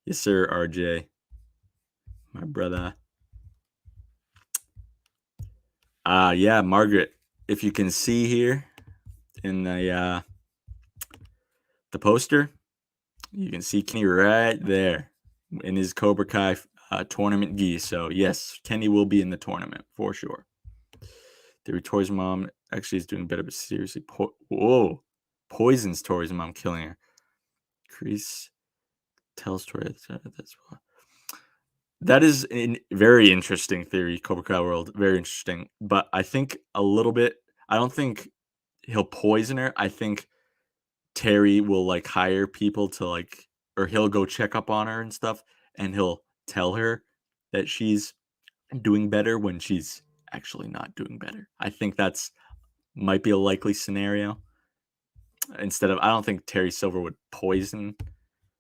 S1: Yes, sir, RJ. My brother. Yeah, Margaret. If you can see here in the poster, you can see Kenny right there in his Cobra Kai tournament gi. So yes, Kenny will be in the tournament for sure. Tori's mom actually is doing better, but seriously, poisons Tori's mom, killing her. Chris tells Tori that's that is a very interesting theory, Cobra Kai world, very interesting. But I think a little bit. I don't think he'll poison her. I think Terry will like hire people to like, or he'll go check up on her and stuff, and he'll tell her that she's doing better when she's actually not doing better. I think that's might be a likely scenario. Instead of, I don't think Terry Silver would poison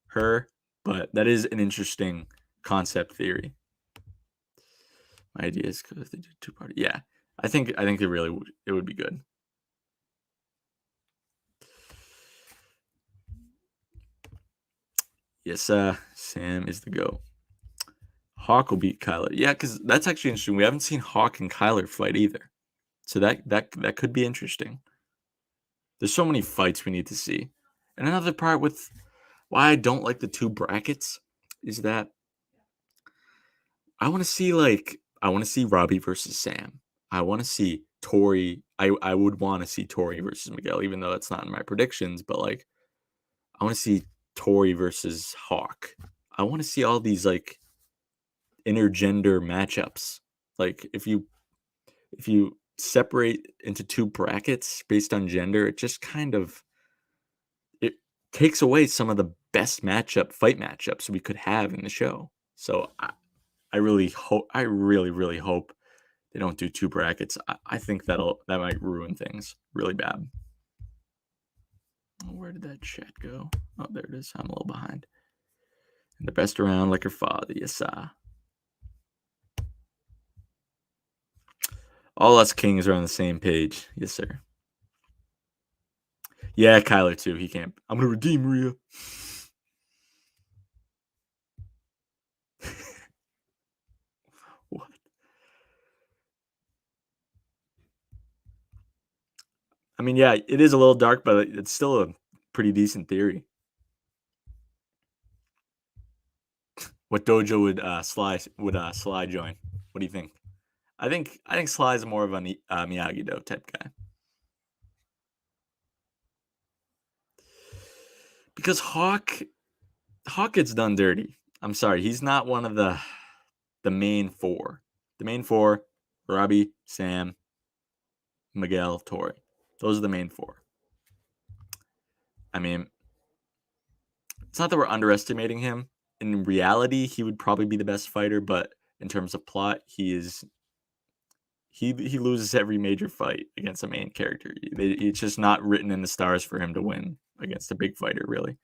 S1: her, but that is an interesting concept theory. My idea is because they do two-party. Yeah, I think it really would. It would be good. Yes, Sam is the GOAT. Hawk will beat Kyler. Yeah, because that's actually interesting. We haven't seen Hawk and Kyler fight either, so that could be interesting. There's so many fights we need to see. And another part with why I don't like the two brackets is that I want to see Robbie versus Sam. I want to see Tori. I would want to see Tori versus Miguel, even though that's not in my predictions. But like, I want to see Tori versus Hawk. I want to see all these like intergender matchups. Like if you separate into two brackets based on gender, it just kind of it takes away some of the best fight matchups we could have in the show. So I really really hope they don't do two brackets. I think that might ruin things really bad. Where did that chat go? Oh, there it is. I'm a little behind. And the best around like her father. Yes, sir. All us kings are on the same page. Yes, sir. Yeah, Kyler too. He can't. I'm gonna redeem Rhea. What? I mean, yeah, it is a little dark, but it's still a pretty decent theory. What dojo would Sly join? What do you think? I think Sly is more of a Miyagi-Do type guy. Because Hawk gets done dirty. I'm sorry, he's not one of the main four. The main four: Robbie, Sam, Miguel, Tori. Those are the main four. I mean, it's not that we're underestimating him. In reality, he would probably be the best fighter, but in terms of plot, he loses every major fight against a main character. It's just not written in the stars for him to win against a big fighter, really.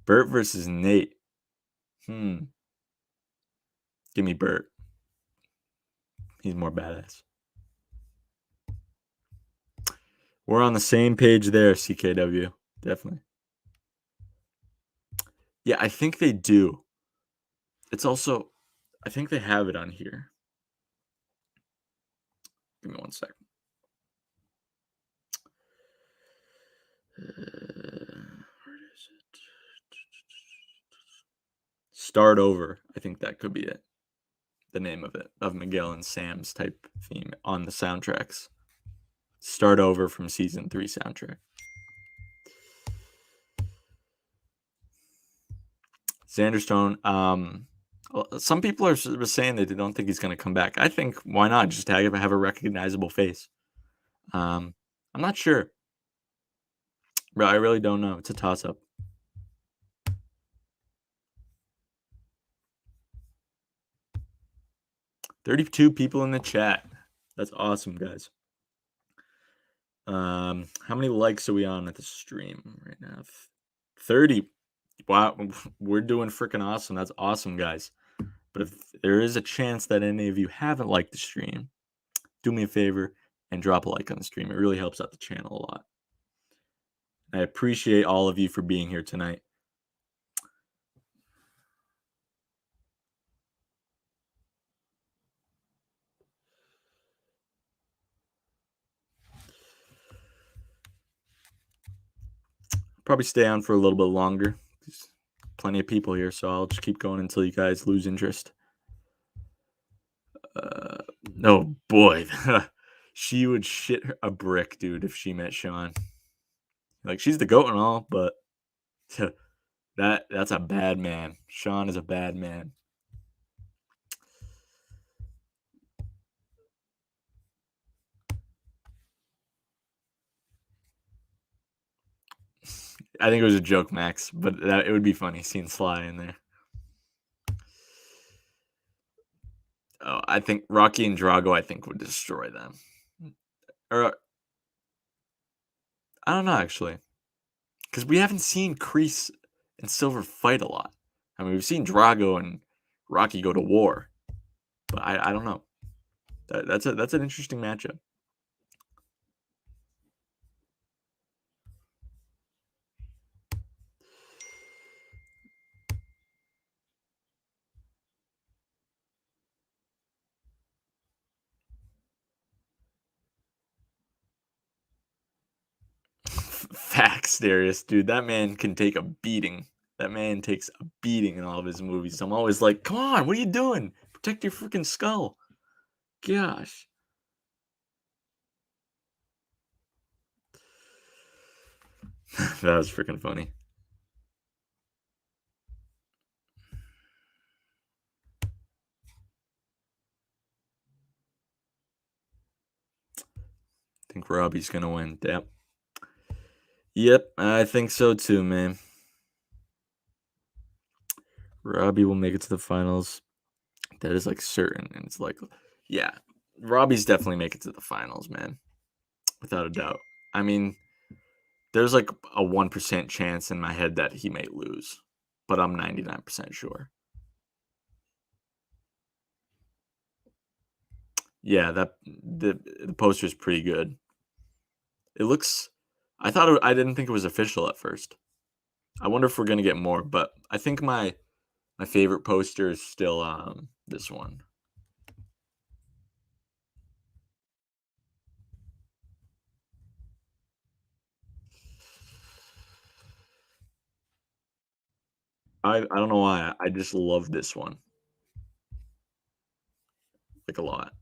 S1: Bert versus Nate. Give me Bert. He's more badass. We're on the same page there, CKW. Definitely. Yeah, I think they do. It's also, I think they have it on here. Give me 1 second. Where is it? Start Over. I think that could be it. The name of it, of Miguel and Sam's type theme on the soundtracks. Start Over from season 3 soundtrack. Xander Stone. Some people are saying that they don't think he's going to come back. I think why not just have a recognizable face. I'm not sure. I really don't know. It's a toss-up. 32 people in the chat. That's awesome, guys. How many likes are we on at the stream right now? 30. Wow, we're doing freaking awesome. That's awesome, guys. But if there is a chance that any of you haven't liked the stream, do me a favor and drop a like on the stream. It really helps out the channel a lot. I appreciate all of you for being here tonight. Probably stay on for a little bit longer. There's plenty of people here, so I'll just keep going until you guys lose interest. Oh boy, she would shit a brick, dude, if she met Sean. Like, she's the GOAT and all, but that's a bad man. Sean is a bad man. I think it was a joke, Max, but it would be funny seeing Sly in there. Oh, I think Rocky and Drago, I think, would destroy them. Or I don't know, actually, because we haven't seen Kreese and Silver fight a lot. I mean, we've seen Drago and Rocky go to war, but I don't know. That's an interesting matchup. Facts, Darius, dude. That man can take a beating. That man takes a beating in all of his movies. I'm always like, come on, what are you doing? Protect your freaking skull. Gosh. That was freaking funny. I think Robbie's gonna win. Yep, I think so too, man. Robbie will make it to the finals. That is like certain. And it's like, yeah, Robbie's definitely make it to the finals, man. Without a doubt. I mean, there's like a 1% chance in my head that he may lose, but I'm 99% sure. Yeah, the poster is pretty good. It looks. I didn't think it was official at first. I wonder if we're gonna get more, but I think my favorite poster is still this one. I don't know why. I just love this one. Like a lot.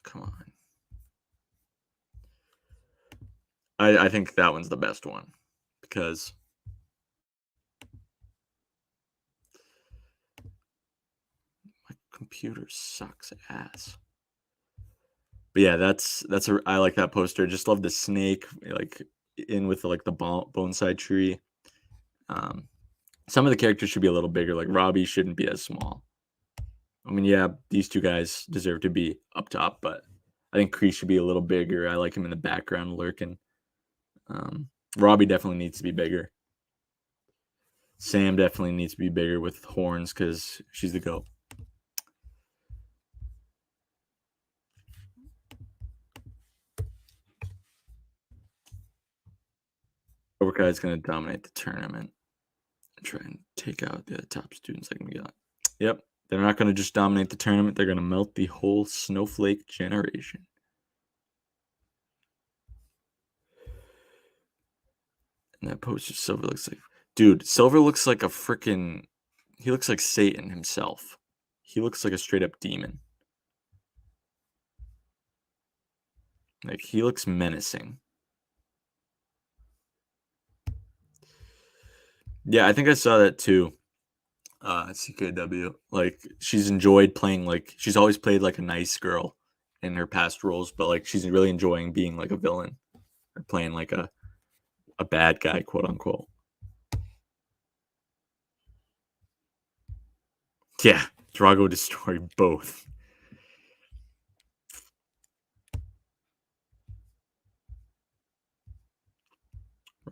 S1: Come on. I think that one's the best one because my computer sucks ass. But yeah, I like that poster. Just love the snake like in with like the bonsai tree. Some of the characters should be a little bigger. Like Robbie shouldn't be as small. I mean, yeah, these two guys deserve to be up top, but I think Kreese should be a little bigger. I like him in the background lurking. Robbie definitely needs to be bigger. Sam definitely needs to be bigger with horns because she's the GOAT. Cobra Kai is going to dominate the tournament and try and take out the top students like Miguel. Yep, they're not going to just dominate the tournament. They're going to melt the whole snowflake generation. And that poster, Silver looks like... Dude, Silver looks like a freaking... He looks like Satan himself. He looks like a straight-up demon. Like, he looks menacing. Yeah, I think I saw that too. CKW. Like, she's enjoyed playing, like, she's always played like a nice girl in her past roles, but like she's really enjoying being like a villain or playing like a bad guy, quote unquote. Yeah, Drago destroyed both.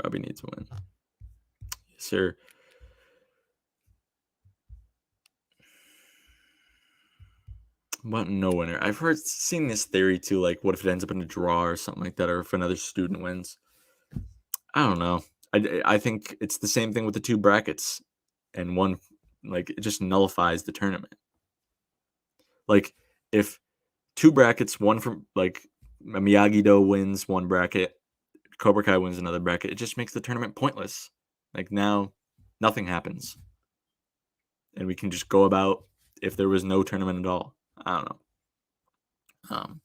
S1: Robbie needs a win. Yes, sir. But no winner. I've seen this theory too, like what if it ends up in a draw or something like that, or if another student wins. I don't know. I think it's the same thing with the two brackets, and one, like, it just nullifies the tournament. Like if two brackets, one from like Miyagi-Do wins one bracket, Cobra Kai wins another bracket, it just makes the tournament pointless. Like now, nothing happens, and we can just go about if there was no tournament at all. I don't know.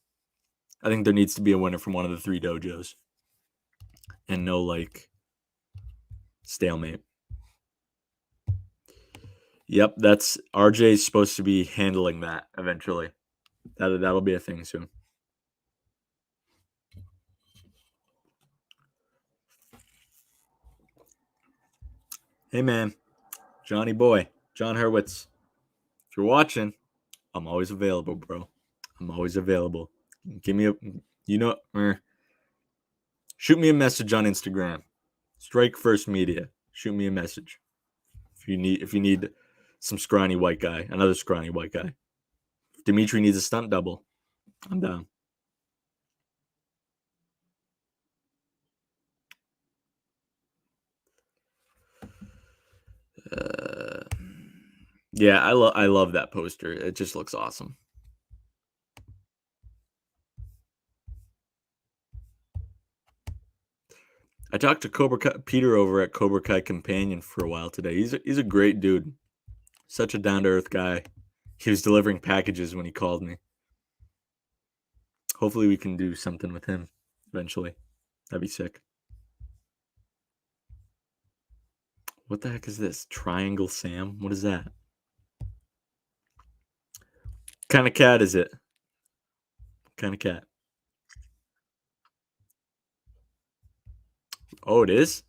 S1: I think there needs to be a winner from one of the three dojos, and no like stalemate. Yep, that's RJ's supposed to be handling that eventually. That'll be a thing soon. Hey man, Johnny boy, John Hurwitz. If you're watching, I'm always available, bro. I'm always available. Give me shoot me a message on Instagram. Strike First Media. Shoot me a message if you need some scrawny white guy, another scrawny white guy. If Dimitri needs a stunt double, I'm down. Yeah, I love that poster. It just looks awesome. I talked to Peter over at Cobra Kai Companion for a while today. He's a great dude. Such a down to earth guy. He was delivering packages when he called me. Hopefully we can do something with him eventually. That'd be sick. What the heck is this? Triangle Sam? What is that? What kind of cat is it? What kind of cat? Oh, it is?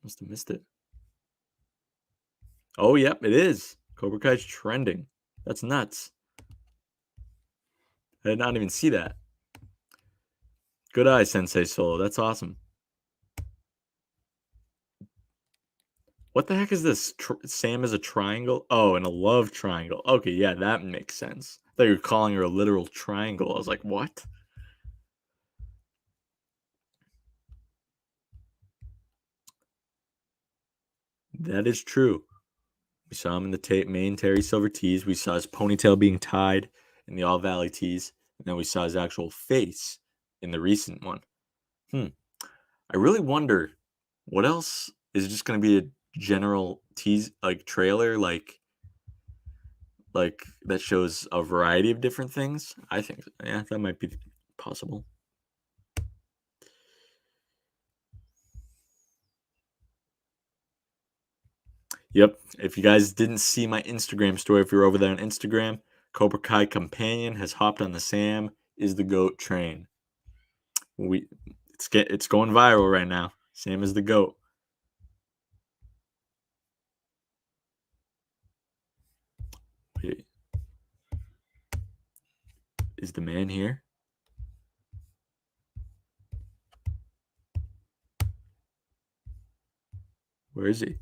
S1: Must have missed it. Oh, yep, it is. Cobra Kai's trending. That's nuts. I did not even see that. Good eye, Sensei Solo. That's awesome. What the heck is this? Sam is a triangle? Oh, and a love triangle. Okay, yeah, that makes sense. I thought you were calling her a literal triangle. I was like, what? That is true. We saw him in the main Terry Silver tees. We saw his ponytail being tied in the All Valley tees. And then we saw his actual face in the recent one. I really wonder what else is it just going to be a general tease, like trailer, like that shows a variety of different things. I think, yeah, that might be possible. Yep. If you guys didn't see my Instagram story, if you're over there on Instagram, Cobra Kai Companion has hopped on the Sam is the GOAT train. It's going viral right now. Sam is the GOAT. Wait, is the man here? Where is he?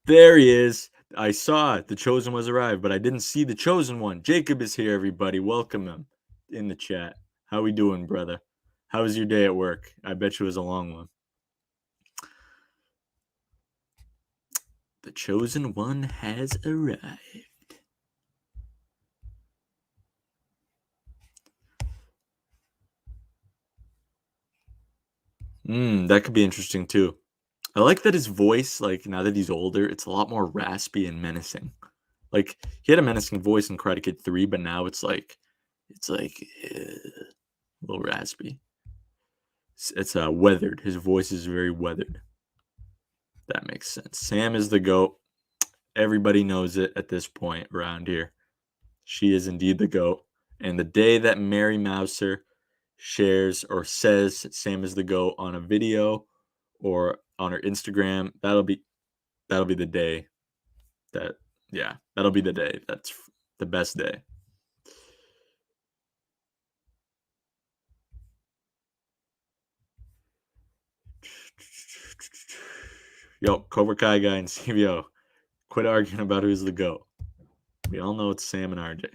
S1: There he is. I saw it. The chosen was arrived, but I didn't see the chosen one. Jacob is here, everybody. Welcome him in the chat. How we doing, brother? How was your day at work? I bet you it was a long one. The chosen one has arrived. That could be interesting too. I like that his voice, like now that he's older, it's a lot more raspy and menacing. Like he had a menacing voice in Karate Kid 3, but now it's like a little raspy. It's weathered. His voice is very weathered. That makes sense. Sam is the GOAT. Everybody knows it at this point around here. She is indeed the GOAT. And the day that Mary Mouser shares or says Sam is the GOAT on a video or on her Instagram, that'll be the day that'll be the day. That's the best day. Yo, Cobra Kai guy and CVO, quit arguing about who's the GOAT. We all know it's Sam and RJ.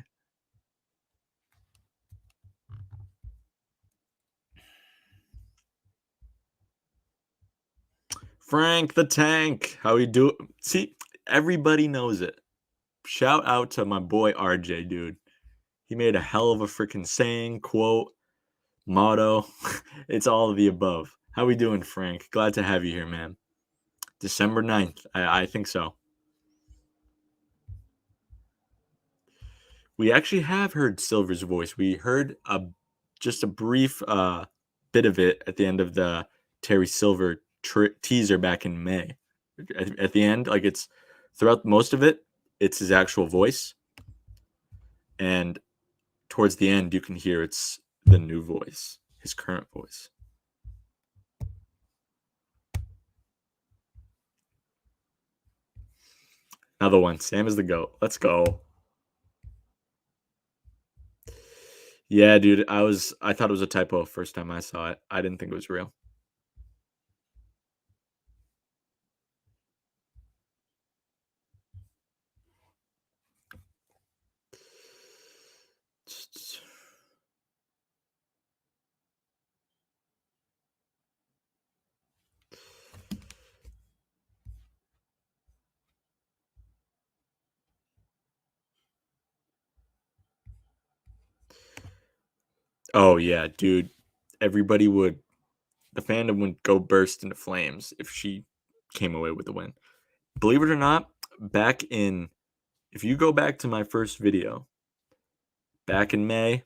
S1: Frank the Tank, how you do? See, everybody knows it. Shout out to my boy RJ, dude. He made a hell of a freaking saying, quote, motto. It's all of the above. How we doing, Frank? Glad to have you here, man. December 9th. I think so. We actually have heard Silver's voice. We heard just a brief bit of it at the end of the Terry Silver teaser back in May. At the end, like it's throughout most of it, it's his actual voice. And towards the end, you can hear it's the new voice, his current voice. Another one. Sam is the GOAT. Let's go. Yeah, dude. I thought it was a typo first time I saw it. I didn't think it was real. Oh yeah, dude. The fandom would go burst into flames if she came away with the win. Believe it or not, if you go back to my first video, back in May,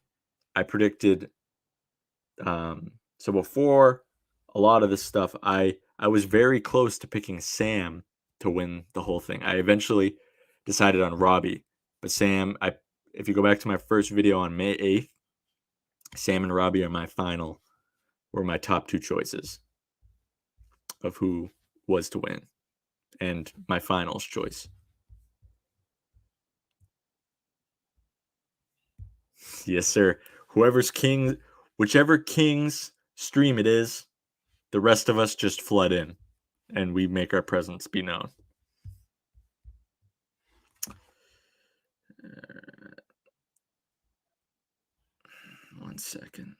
S1: I predicted so before a lot of this stuff, I was very close to picking Sam to win the whole thing. I eventually decided on Robbie, but if you go back to my first video on May 8th, Sam and Robbie were my top two choices of who was to win and my finals choice. Yes, sir. Whichever king's stream it is, the rest of us just flood in and we make our presence be known. One second.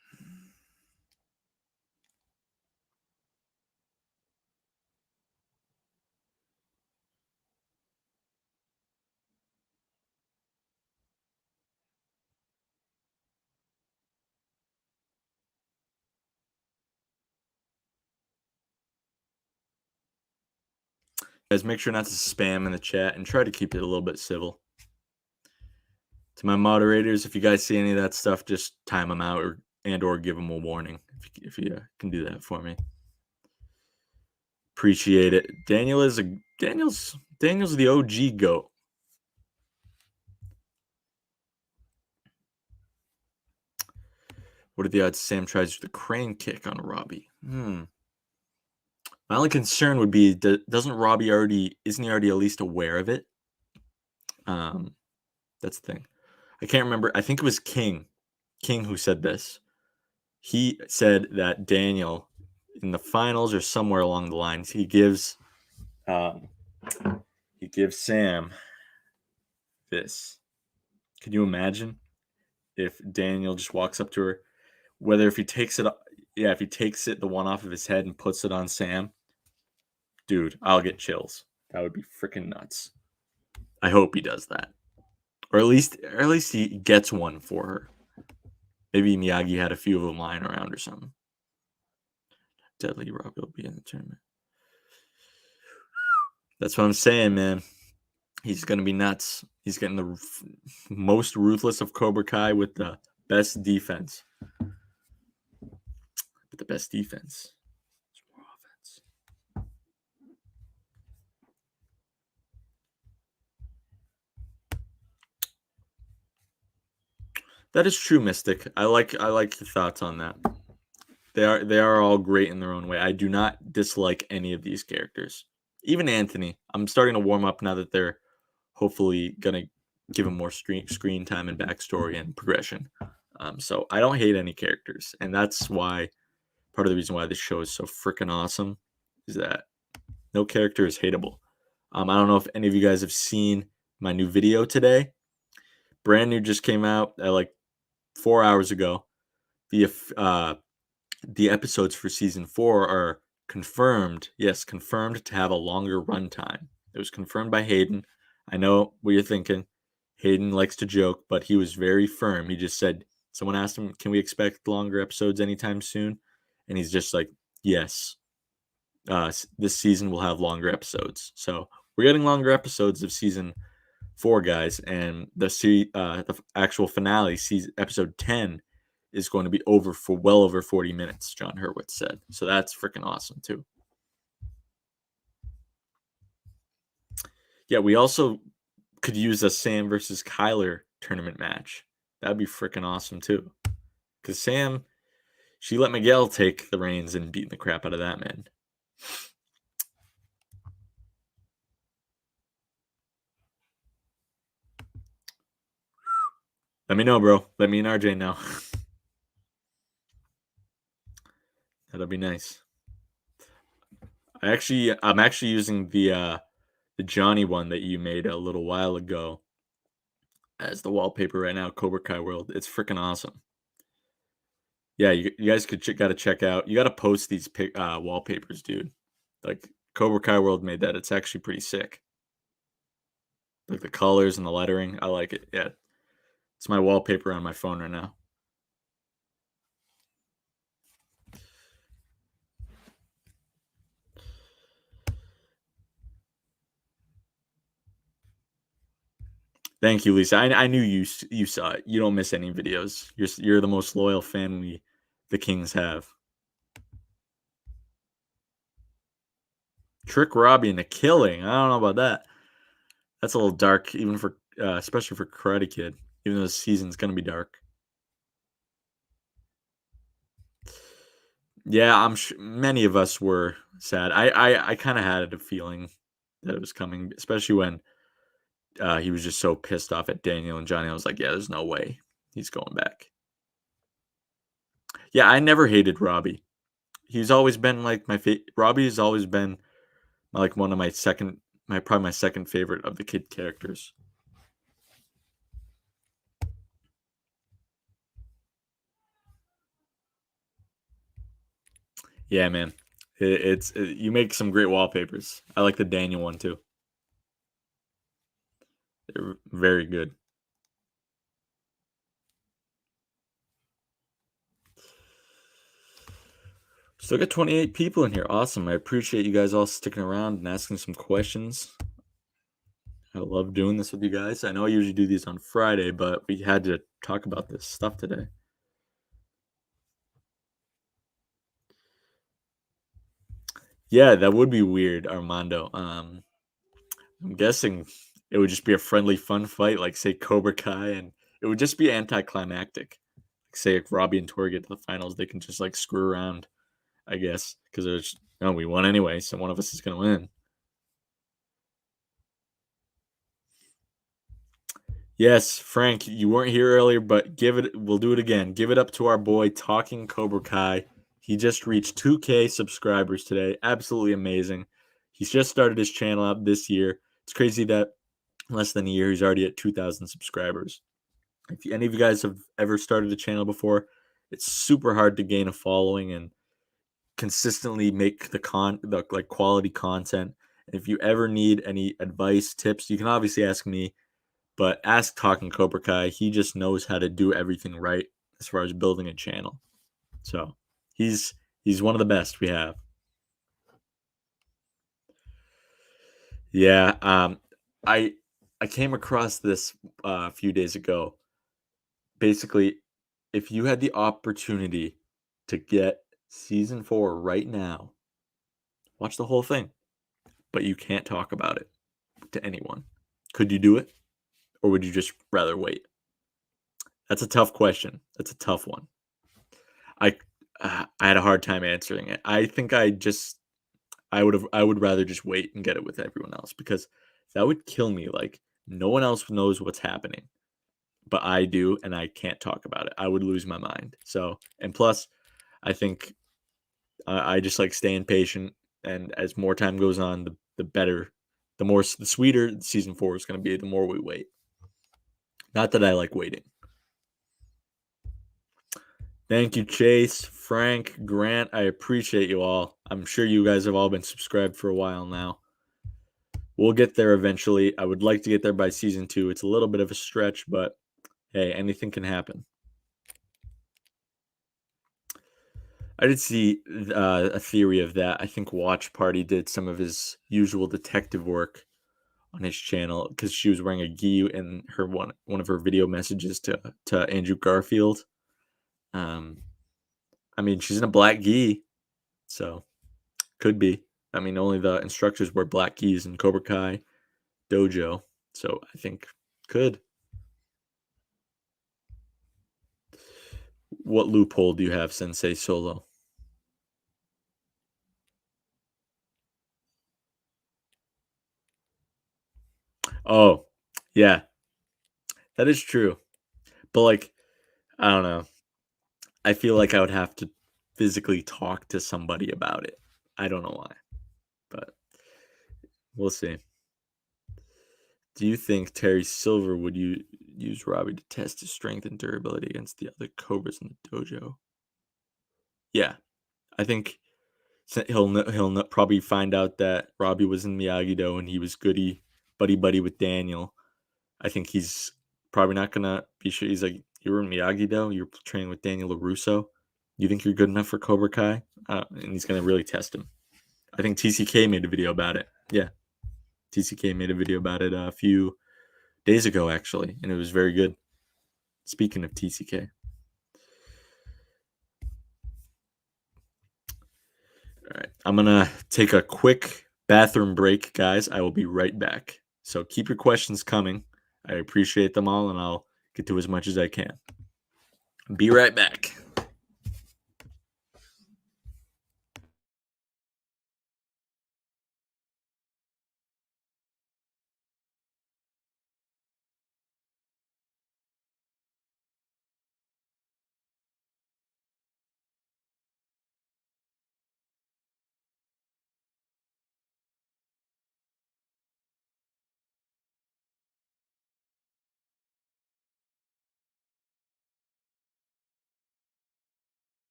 S1: Guys, make sure not to spam in the chat and try to keep it a little bit civil. To my moderators, if you guys see any of that stuff, just time them out or give them a warning if you can do that for me. Appreciate it. Daniel's the OG GOAT. What are the odds Sam tries the crane kick on Robbie? My only concern would be, isn't he already at least aware of it? That's the thing. I can't remember. I think it was King who said this. He said that Daniel in the finals or somewhere along the lines, he gives Sam this. Can you imagine if Daniel just walks up to her, if he takes it, the one off of his head and puts it on Sam, dude, I'll get chills. That would be freaking nuts. I hope he does that. Or at least he gets one for her. Maybe Miyagi had a few of them lying around or something. Deadly Robbie will be in the tournament. That's what I'm saying, man. He's going to be nuts. He's getting the most ruthless of Cobra Kai with the best defense. More offense. That is true, Mystic. I like your thoughts on that. They are all great in their own way. I do not dislike any of these characters. Even Anthony. I'm starting to warm up now that they're hopefully gonna give him more screen time and backstory and progression. So I don't hate any characters, and that's why part of the reason why this show is so freaking awesome is that no character is hateable. I don't know if any of you guys have seen my new video today. Brand new, just came out at like 4 hours ago. The episodes for season 4 are confirmed. Yes, confirmed to have a longer runtime. It was confirmed by Hayden. I know what you're thinking. Hayden likes to joke, but he was very firm. He just said, someone asked him, can we expect longer episodes anytime soon? And he's just like, yes. This season will have longer episodes. So we're getting longer episodes of season 4, guys, and the actual finale, season episode 10, is going to be over for well over 40 minutes. John Hurwitz said, so that's freaking awesome too. Yeah, we also could use a Sam versus Kyler tournament match. That'd be freaking awesome too, because Sam, she let Miguel take the reins and beating the crap out of that man. Let me know, bro. Let me and RJ know. That'll be nice. I'm actually using the Johnny one that you made a little while ago as the wallpaper right now. Cobra Kai World. It's freaking awesome. Yeah, you guys gotta check out. You gotta post these wallpapers, dude. Like Cobra Kai World made that. It's actually pretty sick. Like the colors and the lettering. I like it. Yeah. It's my wallpaper on my phone right now. Thank you, Lisa. I knew you saw it. You don't miss any videos. You're the most loyal fan the Kings have. Trick Robbie into killing. I don't know about that. That's a little dark, even for especially for Karate Kid. Even though the season's gonna be dark. Yeah, I'm sure many of us were sad. I kind of had a feeling that it was coming, especially when he was just so pissed off at Daniel and Johnny. I was like, yeah, there's no way he's going back. Yeah, I never hated Robbie. He's always been like my favorite. Robbie has always been like one of my probably my second favorite of the kid characters. Yeah, man. You make some great wallpapers. I like the Daniel one too. They're very good. Still got 28 people in here. Awesome. I appreciate you guys all sticking around and asking some questions. I love doing this with you guys. I know I usually do these on Friday, but we had to talk about this stuff today. Yeah, that would be weird, Armando. I'm guessing it would just be a friendly, fun fight, like say Cobra Kai, and it would just be anticlimactic. Like, say if Robbie and Tori get to the finals, they can just like screw around, I guess, because there's no, we won anyway, so one of us is gonna win. Yes, Frank, you weren't here earlier, but we'll do it again. Give it up to our boy Talking Cobra Kai. He just reached 2K subscribers today. Absolutely amazing. He's just started his channel out this year. It's crazy that in less than a year he's already at 2,000 subscribers. If any of you guys have ever started a channel before, it's super hard to gain a following and consistently make the like quality content. And if you ever need any advice, tips, you can obviously ask me. But ask Talking Cobra Kai. He just knows how to do everything right as far as building a channel. So he's one of the best we have. Yeah. I came across this a few days ago. Basically, if you had the opportunity to get season 4 right now, watch the whole thing, but you can't talk about it to anyone. Could you do it? Or would you just rather wait? That's a tough question. That's a tough one. I had a hard time answering it. I think I would rather just wait and get it with everyone else because that would kill me. Like No one else knows what's happening, but I do, and I can't talk about it. I would lose my mind. So, and plus, I think I just like staying patient, and as more time goes on, the better, the sweeter season 4 is going to be. The more we wait. Not that I like waiting. Thank you, Chase, Frank, Grant. I appreciate you all. I'm sure you guys have all been subscribed for a while now. We'll get there eventually. I would like to get there by season 2. It's a little bit of a stretch, but hey, anything can happen. I did see a theory of that. I think Watch Party did some of his usual detective work on his channel because she was wearing a gi in her one of her video messages to Andrew Garfield. I mean, she's in a black gi, so could be. I mean, only the instructors wear black gis in Cobra Kai dojo, so I think could. What loophole do you have, Sensei Solo? Oh, yeah, that is true. But like, I don't know. I feel like I would have to physically talk to somebody about it. I don't know why, but we'll see. Do you think Terry Silver would use Robbie to test his strength and durability against the other Cobras in the dojo? Yeah, I think he'll probably find out that Robbie was in Miyagi-Do and he was buddy with Daniel. I think he's probably not gonna be sure. He's like, you were in Miyagi-Do, you're training with Daniel LaRusso. You think you're good enough for Cobra Kai? And he's gonna really test him. I think TCK made a video about it. Yeah, TCK made a video about it a few days ago, actually, and it was very good. Speaking of TCK. All right, I'm gonna take a quick bathroom break, guys. I will be right back. So keep your questions coming. I appreciate them all, and I'll get to as much as I can. Be right back.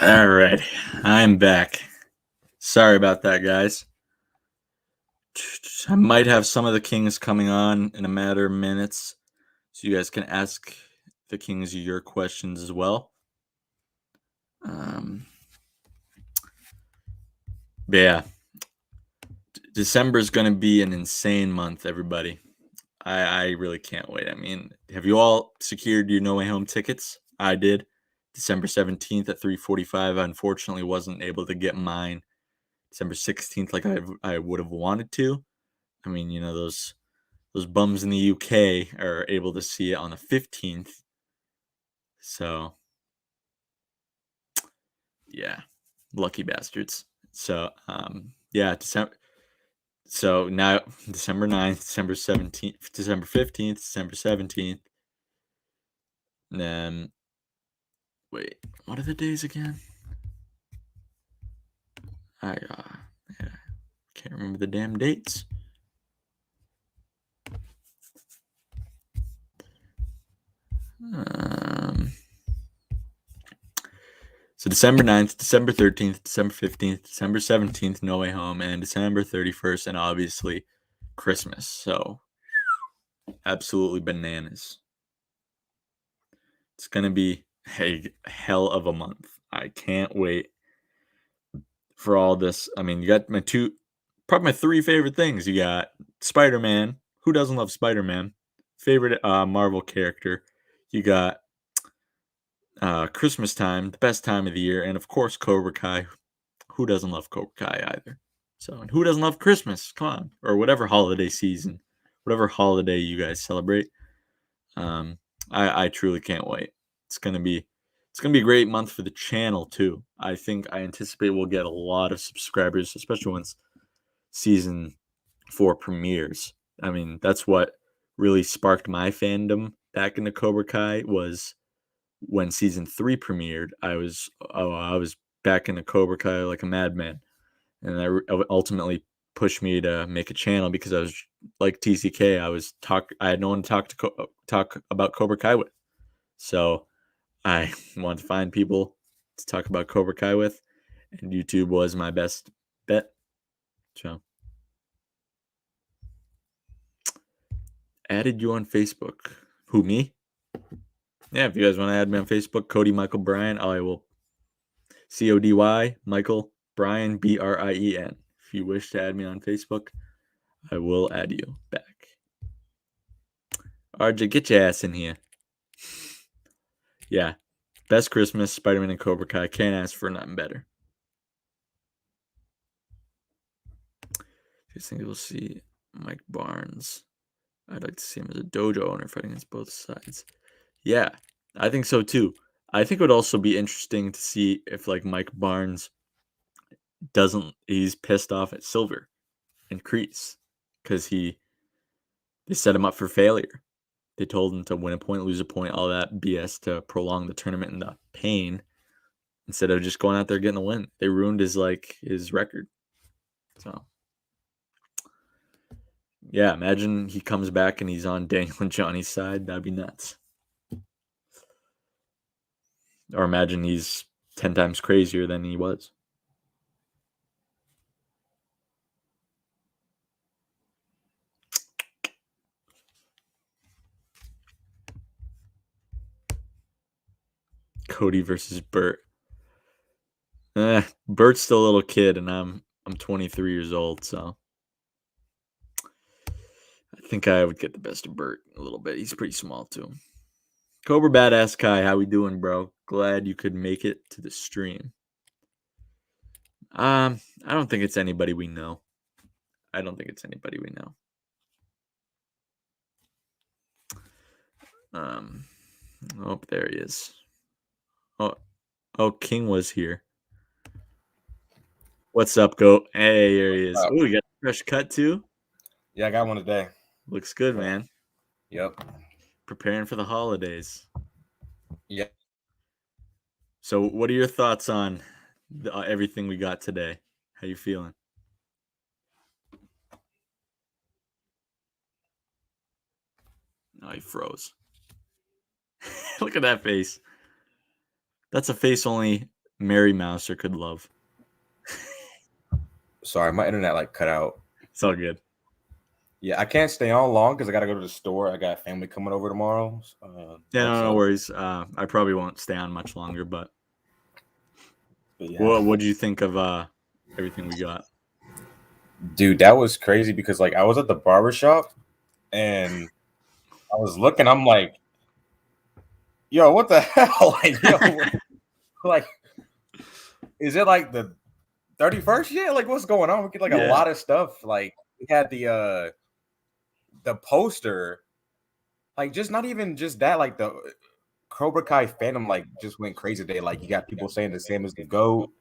S1: All right, I'm back. Sorry about that, guys. I might have some of the kings coming on in a matter of minutes, so you guys can ask the kings your questions as well. But yeah, December is going to be an insane month, everybody. I really can't wait. I mean, have you all secured your No Way Home tickets? I did. December 17th at 3:45. I unfortunately wasn't able to get mine December 16th like I would have wanted to. I mean, you know, those bums in the UK are able to see it on the 15th. So, yeah, lucky bastards. So, yeah, December. So now December 9th, December 17th, December 15th, December 17th. And then, wait, what are the days again? Yeah, can't remember the damn dates. So December 9th, December 13th, December 15th, December 17th, No Way Home, and December 31st, and obviously Christmas. So absolutely bananas. It's going to be a hell of a month. I can't wait for all this. I mean, you got probably my three favorite things. You got Spider-Man. Who doesn't love Spider-Man? Favorite Marvel character. You got Christmas time, the best time of the year, and of course Cobra Kai. Who doesn't love Cobra Kai either? So, and who doesn't love Christmas? Come on, or whatever holiday season, whatever holiday you guys celebrate. I truly can't wait. It's gonna be a great month for the channel too. I anticipate we'll get a lot of subscribers, especially once season 4 premieres. I mean, that's what really sparked my fandom back into Cobra Kai was when season 3 premiered. I was back into Cobra Kai like a madman, and that ultimately pushed me to make a channel because I was like TCK. I had no one to talk about Cobra Kai with, so I wanted to find people to talk about Cobra Kai with, and YouTube was my best bet. So added you on Facebook. Who, me? Yeah, if you guys want to add me on Facebook, Cody Michael Bryan, I will CODY Michael Bryan BRIEN. If you wish to add me on Facebook, I will add you back. RJ, get your ass in here. Yeah, best Christmas, Spider-Man and Cobra Kai. Can't ask for nothing better. I think we'll see Mike Barnes. I'd like to see him as a dojo owner fighting against both sides. Yeah, I think so too. I think it would also be interesting to see if like Mike Barnes he's pissed off at Silver and Kreese because they set him up for failure. They told him to win a point, lose a point, all that BS to prolong the tournament and the pain instead of just going out there getting a win. They ruined his record. So yeah, imagine he comes back and he's on Daniel and Johnny's side. That'd be nuts. Or imagine he's 10 times crazier than he was. Cody versus Bert. Bert's still a little kid, and I'm 23 years old, so I think I would get the best of Bert a little bit. He's pretty small too. Cobra Badass Kai, how we doing, bro? Glad you could make it to the stream. I don't think it's anybody we know. Oh, there he is. Oh, King was here. What's up, Goat? Hey, there he is. Oh, you got a fresh cut too?
S2: Yeah, I got one today.
S1: Looks good, man.
S2: Yep.
S1: Preparing for the holidays.
S2: Yep.
S1: So, what are your thoughts on everything we got today? How you feeling? Oh, he froze. Look at that face. That's a face only Mary Mouser could love.
S2: Sorry, my internet like cut out.
S1: It's all good.
S2: Yeah, I can't stay on long because I gotta go to the store. I got family coming over tomorrow.
S1: Yeah, no worries. I probably won't stay on much longer, but
S2: yeah.
S1: what do you think of everything we got?
S2: Dude, that was crazy because like I was at the barbershop and I was looking, I'm like, yo, what the hell? Like, yo, like, is it like the 31st yet? Like, what's going on? We get like a lot of stuff. Like, we had the poster, like just not even just that, like the Cobra Kai fandom like just went crazy today. Like you got people saying the same as the GOAT.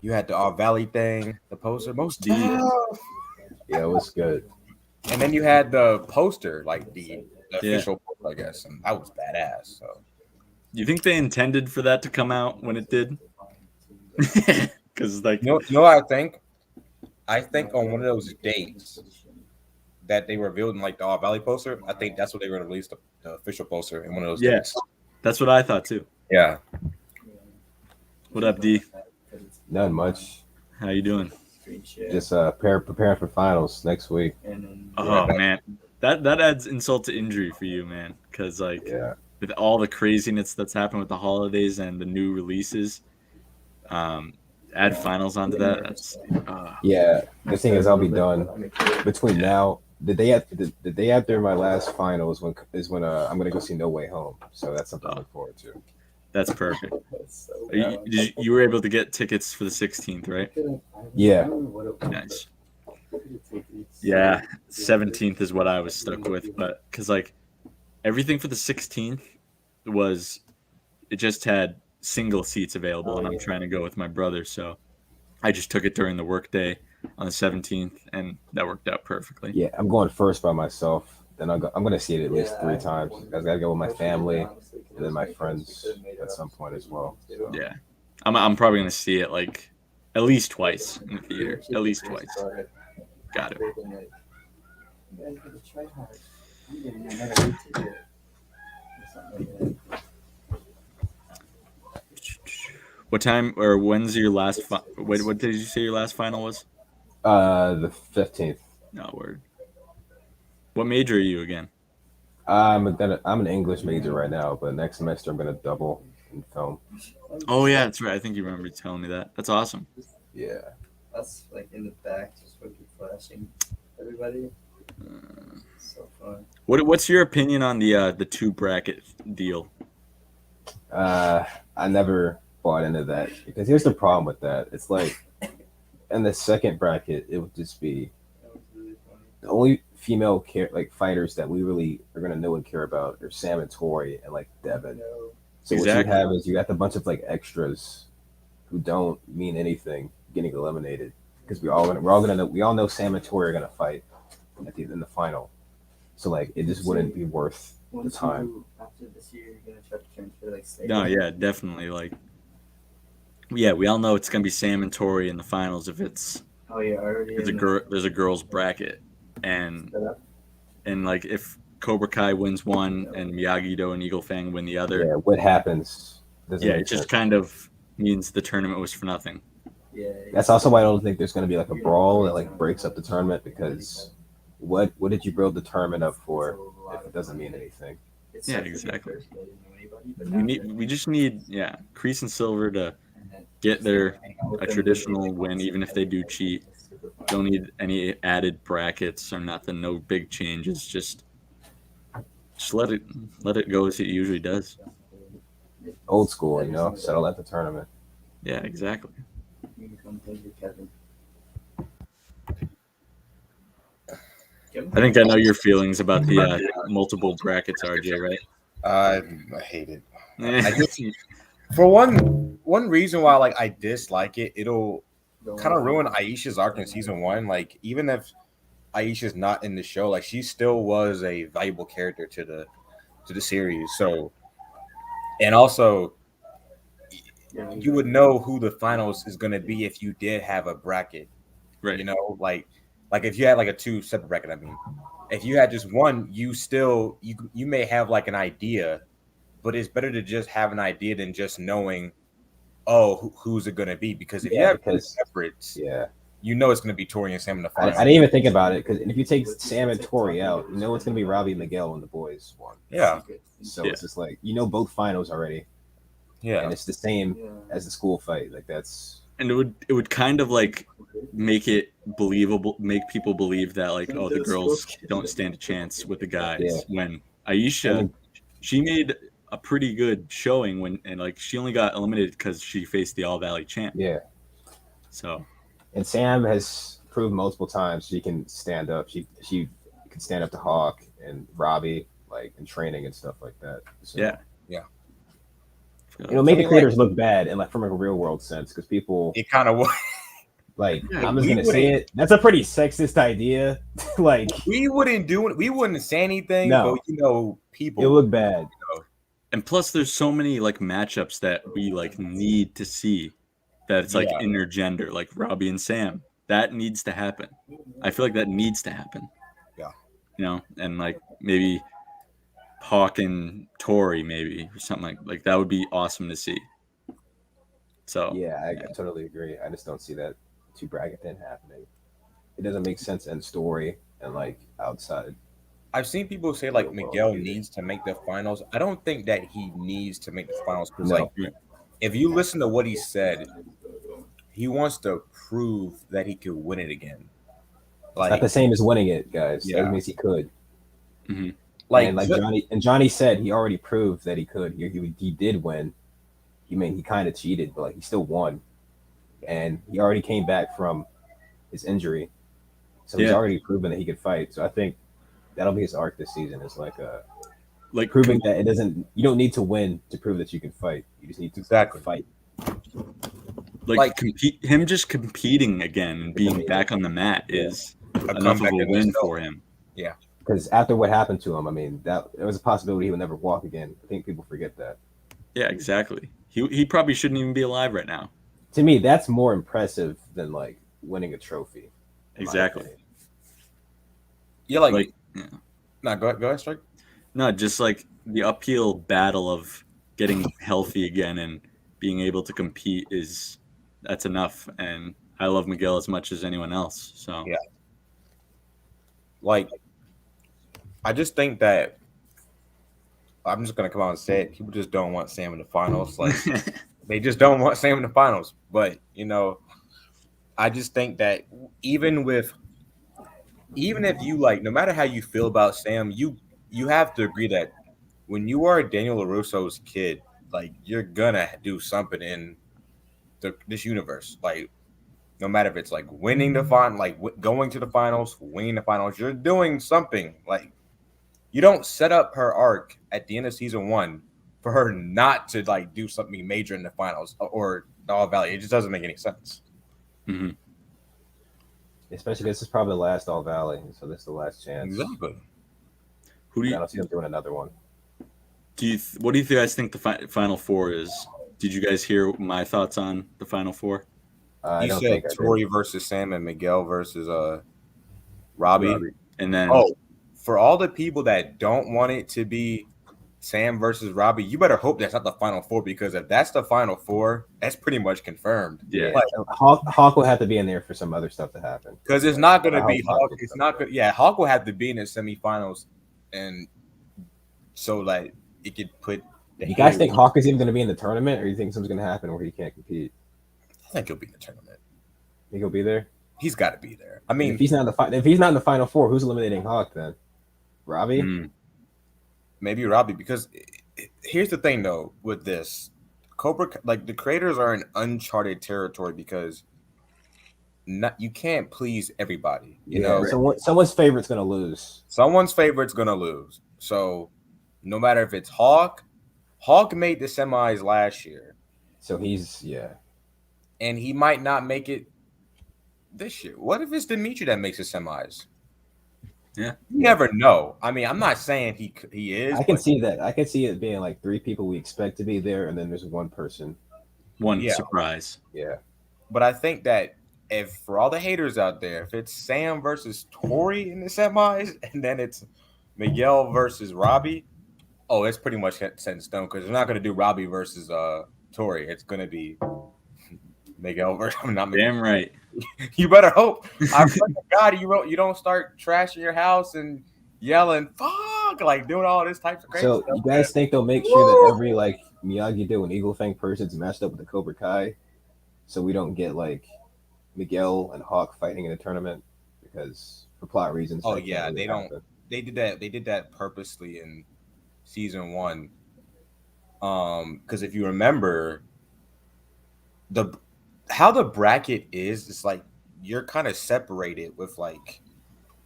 S2: You had the All Valley thing, the poster, most tough.
S3: Yeah, it was good.
S2: And then you had the poster, like the official poster, I guess, and that was badass. So,
S1: you think they intended for that to come out when it did? Because like,
S2: you know what I think? I think on one of those dates that they revealed in like the All Valley poster, I think that's what they were going to release the official poster in one of those dates.
S1: That's what I thought too.
S2: Yeah.
S1: What up, D?
S3: Not much.
S1: How you doing?
S3: Just preparing for finals next week.
S1: Oh man, that adds insult to injury for you, man. Because like, with all the craziness that's happened with the holidays and the new releases, add finals onto that. That's
S3: yeah. The thing is, I'll be done between now. The day after my last final is when I'm gonna go see No Way Home. So that's something to look forward to.
S1: That's perfect. You were able to get tickets for the 16th, right?
S3: Yeah.
S1: Nice. Yeah, 17th is what I was stuck with, but because like everything for the 16th it just had single seats available, and I'm trying to go with my brother, so I just took it during the workday on the 17th, and that worked out perfectly.
S3: Yeah, I'm going first by myself. Then I'm going to see it at least 3 times. I got to go with my family and then my friends at some point as well. So.
S1: Yeah, I'm probably going to see it like at least twice in the theater. At least twice. Got it. What time or when's your last? What did you say your last final was?
S3: The 15th.
S1: No word. What major are you again?
S3: I'm an English major right now, but next semester I'm gonna double in film.
S1: Oh yeah, that's right. I think you remember telling me that. That's awesome.
S3: Yeah.
S4: That's like in the back, just fucking flashing everybody. So fun.
S1: What's your opinion on the 2 bracket deal?
S3: I never bought into that because here's the problem with that. It's like in the second bracket, it would just be the only female fighters that we really are gonna know and care about are Sam and Tori and like Devin. So what you have is you got a bunch of like extras who don't mean anything getting eliminated because we all know Sam and Tori are gonna fight in the final. So like it just wouldn't be worth the time.
S4: After this year, you're gonna try to transfer like.
S1: No, yeah, definitely. Like, yeah, we all know it's gonna be Sam and Tori in the finals if it's.
S4: Oh yeah, already.
S1: There's a girls bracket, and like if Cobra Kai wins one and Miyagi-Do and Eagle Fang win the other.
S3: Yeah, what happens?
S1: It just kind of means the tournament was for nothing.
S4: Yeah.
S3: That's also why I don't think there's gonna be like a brawl that like breaks up the tournament because what did you build the tournament up for if it doesn't mean anything?
S1: Yeah, exactly. We just need Kreese and Silver to get a traditional win, even if they do cheat. Don't need any added brackets or nothing. No big changes. Just let it go as it usually does.
S3: Old school, settle at the tournament.
S1: Yeah, exactly. I think I know your feelings about the multiple brackets, RJ, right?
S2: I hate it. I just, for one reason why like I dislike it, it'll kind of ruin Aisha's arc in season 1. Like even if Aisha's not in the show, like she still was a valuable character to the series. So, and also you would know who the finals is going to be if you did have a bracket,
S1: right?
S2: Like if you had like a 2 separate bracket. I mean, if you had just one, you may have like an idea but it's better to just have an idea than just knowing, who's it gonna be? Because if you
S3: Yeah,
S2: have two
S3: because
S2: separates,
S3: yeah,
S2: you know it's gonna be Tori and Sam in the
S3: I
S2: final.
S3: didn't even think about it because if you take Sam and Tori out, you know it's gonna be Robbie and Miguel when the boys won.
S2: Yeah,
S3: So
S1: Yeah.
S3: it's just like both finals already,
S2: yeah.
S3: and it's the same as the school fight. Like that's
S1: And it would kind of like make it believable, make people believe that like, oh, the girls don't stand a chance with the guys.
S3: Yeah.
S1: When Aisha, she made a pretty good showing and like she only got eliminated because she faced the All Valley champ.
S3: yeah.
S1: So
S3: And Sam has proved multiple times she can stand up. She can stand up to Hawk and Robbie, like in training and stuff like that. So,
S1: yeah.
S3: It'll make the creators look bad and like from a real world sense because people
S2: It kind of
S3: like
S1: Yeah,
S3: I'm just gonna say it. That's a pretty sexist idea. Like
S2: we wouldn't say anything,
S3: No.
S2: but people
S3: it look bad.
S1: And plus, there's so many like matchups that we like need to see that it's like
S2: Yeah.
S1: intergender, like Robbie and Sam. That needs to happen. I feel like that needs to happen.
S2: Yeah.
S1: You know, and like maybe Hawk and Tori, maybe or something like that would be awesome to see. So
S3: Yeah, I totally agree. I just don't see that two bracket thing happening. It doesn't make sense in story and like outside.
S2: I've seen people say like Miguel needs to make the finals. I don't think that he needs to make the finals because
S3: No.
S2: like if you listen to what he said, he wants to prove that he could win it again.
S3: It's not the same as winning it, guys.
S2: Yeah.
S3: That means he could.
S2: Like
S3: Johnny said, he already proved that he could. He did win. He kind of cheated, but like he still won, and he already came back from his injury, so he's already proven that he could fight. So I think that'll be his arc this season. Is like proving that it doesn't. You don't need to win to prove that you can fight. You just need to fight.
S1: Like him just competing again and being back on the mat is enough of a win for him.
S2: Yeah.
S3: Because after what happened to him, I mean, that there was a possibility he would never walk again. I think people forget that.
S1: Yeah, exactly. He probably shouldn't even be alive right now.
S3: To me, that's more impressive than like winning a trophy.
S1: Exactly.
S2: Yeah, No, go ahead, Strike.
S1: No, just like the uphill battle of getting healthy again and being able to compete that's enough. And I love Miguel as much as anyone else. So
S2: yeah. Like, I just think that I'm just gonna come out and say it. People just don't want Sam in the finals. Like, they just don't want Sam in the finals. But I just think that even if you no matter how you feel about Sam, you have to agree that when you are Daniel LaRusso's kid, like you're gonna do something in this universe. Like, no matter if it's like winning the final, like going to the finals, winning the finals, you're doing something. Like, you don't set up her arc at the end of season 1 for her not to like do something major in the finals or the All Valley. It just doesn't make any sense.
S1: Mm-hmm.
S3: Especially this is probably the last All Valley, so this is the last chance.
S2: Exactly.
S3: I don't see them doing another one.
S1: What do you guys think the Final Four is? Did you guys hear my thoughts on the Final Four?
S3: I
S2: You said Tori versus Sam and Miguel versus Robbie.
S1: And then
S2: for all the people that don't want it to be Sam versus Robbie, you better hope that's not the Final Four, because if that's the Final Four, that's pretty much confirmed.
S1: Yeah.
S2: Like,
S3: Hawk will have to be in there for some other stuff to happen.
S2: Because it's not going to be Hawk. It's not good. Yeah, Hawk will have to be in the semifinals, and so like it could put.
S3: You guys think Hawk is even going to be in the tournament, or you think something's going to happen where he can't compete?
S2: I think he'll be in the tournament.
S3: Think he'll be there?
S2: He's got to be there. I mean,
S3: if he's not in the Final Four, who's eliminating Hawk then? Robbie?
S2: Maybe Robbie, because here's the thing though with this Cobra, like the creators are in uncharted territory because you can't please everybody. You know,
S3: someone's favorite's gonna lose.
S2: Someone's favorite's gonna lose. So no matter if it's Hawk made the semis last year,
S3: so he's
S2: and he might not make it this year. What if it's Dimitri that makes the semis?
S1: Yeah,
S2: you never know. I mean, I'm not saying he is.
S3: I can see that. I can see it being like 3 people we expect to be there, and then there's one person,
S1: surprise.
S3: Yeah,
S2: but I think that if for all the haters out there, if it's Sam versus Tori in the semis, and then it's Miguel versus Robbie, Oh, it's pretty much set in stone because they're not going to do Robbie versus Tori. It's going to be Miguel versus not Miguel.
S1: Damn right.
S2: You better hope. I pray to God you don't start trashing your house and yelling "fuck" like doing all this types of crazy
S3: So
S2: stuff.
S3: you guys think they'll make sure that every like Miyagi-Do and Eagle Fang person's matched up with the Cobra Kai, so we don't get like Miguel and Hawk fighting in a tournament because for plot reasons.
S2: Oh
S3: that
S2: yeah,
S3: can't really
S2: they don't.
S3: happen.
S2: They did that. They did that purposely in season 1. Because if you remember, how the bracket is, it's like you're kind of separated with like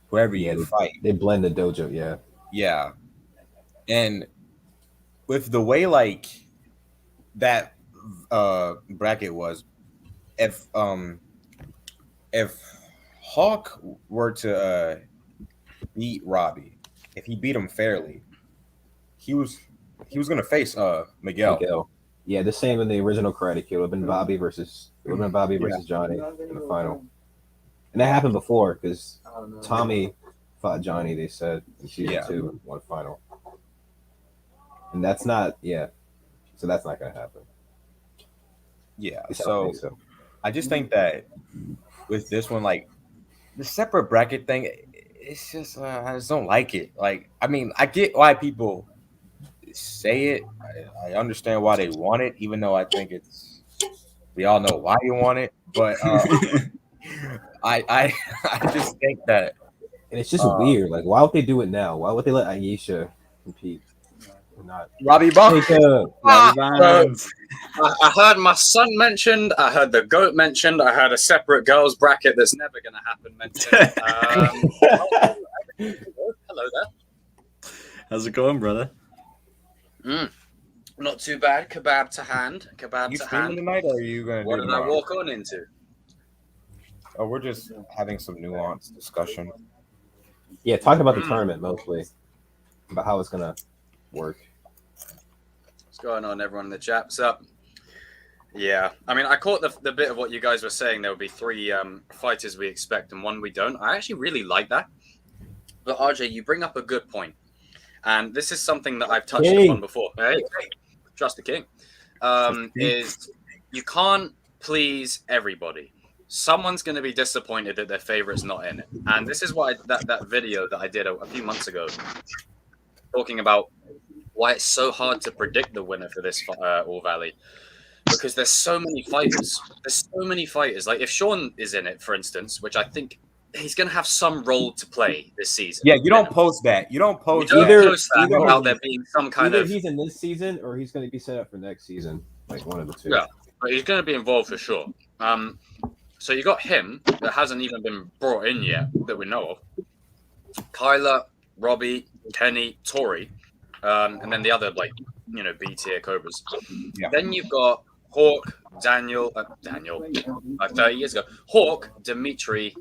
S2: whoever you fight.
S3: They blend the dojo, yeah.
S2: Yeah, and with the way like that bracket was, if Hawk were to beat Robbie, if he beat him fairly, he was gonna face Miguel.
S3: Yeah, the same in the original Karate Kid. It would have been Bobby versus Johnny in the final. And that happened before because Tommy fought Johnny, they said, in season 2 in one final. And that's not, so that's not going to happen.
S2: Yeah, so I just think that with this one, like, the separate bracket thing, it's just, I just don't like it. Like, I mean, I get why people say it. I understand why they want it, even though I think we all know why you want it. But I just think that,
S3: and it's just weird. Like, why would they do it now? Why would they let Aisha compete? Not
S2: Robbie Bonds.
S5: I heard my son mentioned. I heard the GOAT mentioned. I heard a separate girls bracket that's never going to happen mentioned. Hello there.
S1: How's it going, brother?
S5: Not too bad. Kebab to hand.
S2: You streaming tonight, or are you gonna?
S5: What did I walk on into?
S2: Oh, we're just having some nuanced discussion.
S3: Yeah, talking about the tournament mostly, about how it's gonna work.
S5: What's going on, everyone in the chat? What's up? Yeah, I mean, I caught the bit of what you guys were saying. There will be 3 fighters we expect and 1 we don't. I actually really like that. But RJ, you bring up a good point. And this is something that I've touched upon before. Hey, trust the king. Is you can't please everybody. Someone's going to be disappointed that their favorite's not in it. And this is why that video that I did a few months ago, talking about why it's so hard to predict the winner for this All Valley. Because there's so many fighters. Like if Sean is in it, for instance, which I think he's going to have some role to play this season.
S2: Yeah, you don't post that. You don't post
S5: that without there being some kind
S3: either
S5: of.
S3: He's in this season or he's going to be set up for next season. Like one of the two.
S5: Yeah, but he's going to be involved for sure. So you got him that hasn't even been brought in yet that we know of. Kyler, Robbie, Kenny, Tori, and then the other B tier Cobras. Yeah. Then you've got Hawk, Daniel, 30 years ago. Hawk, Dimitri,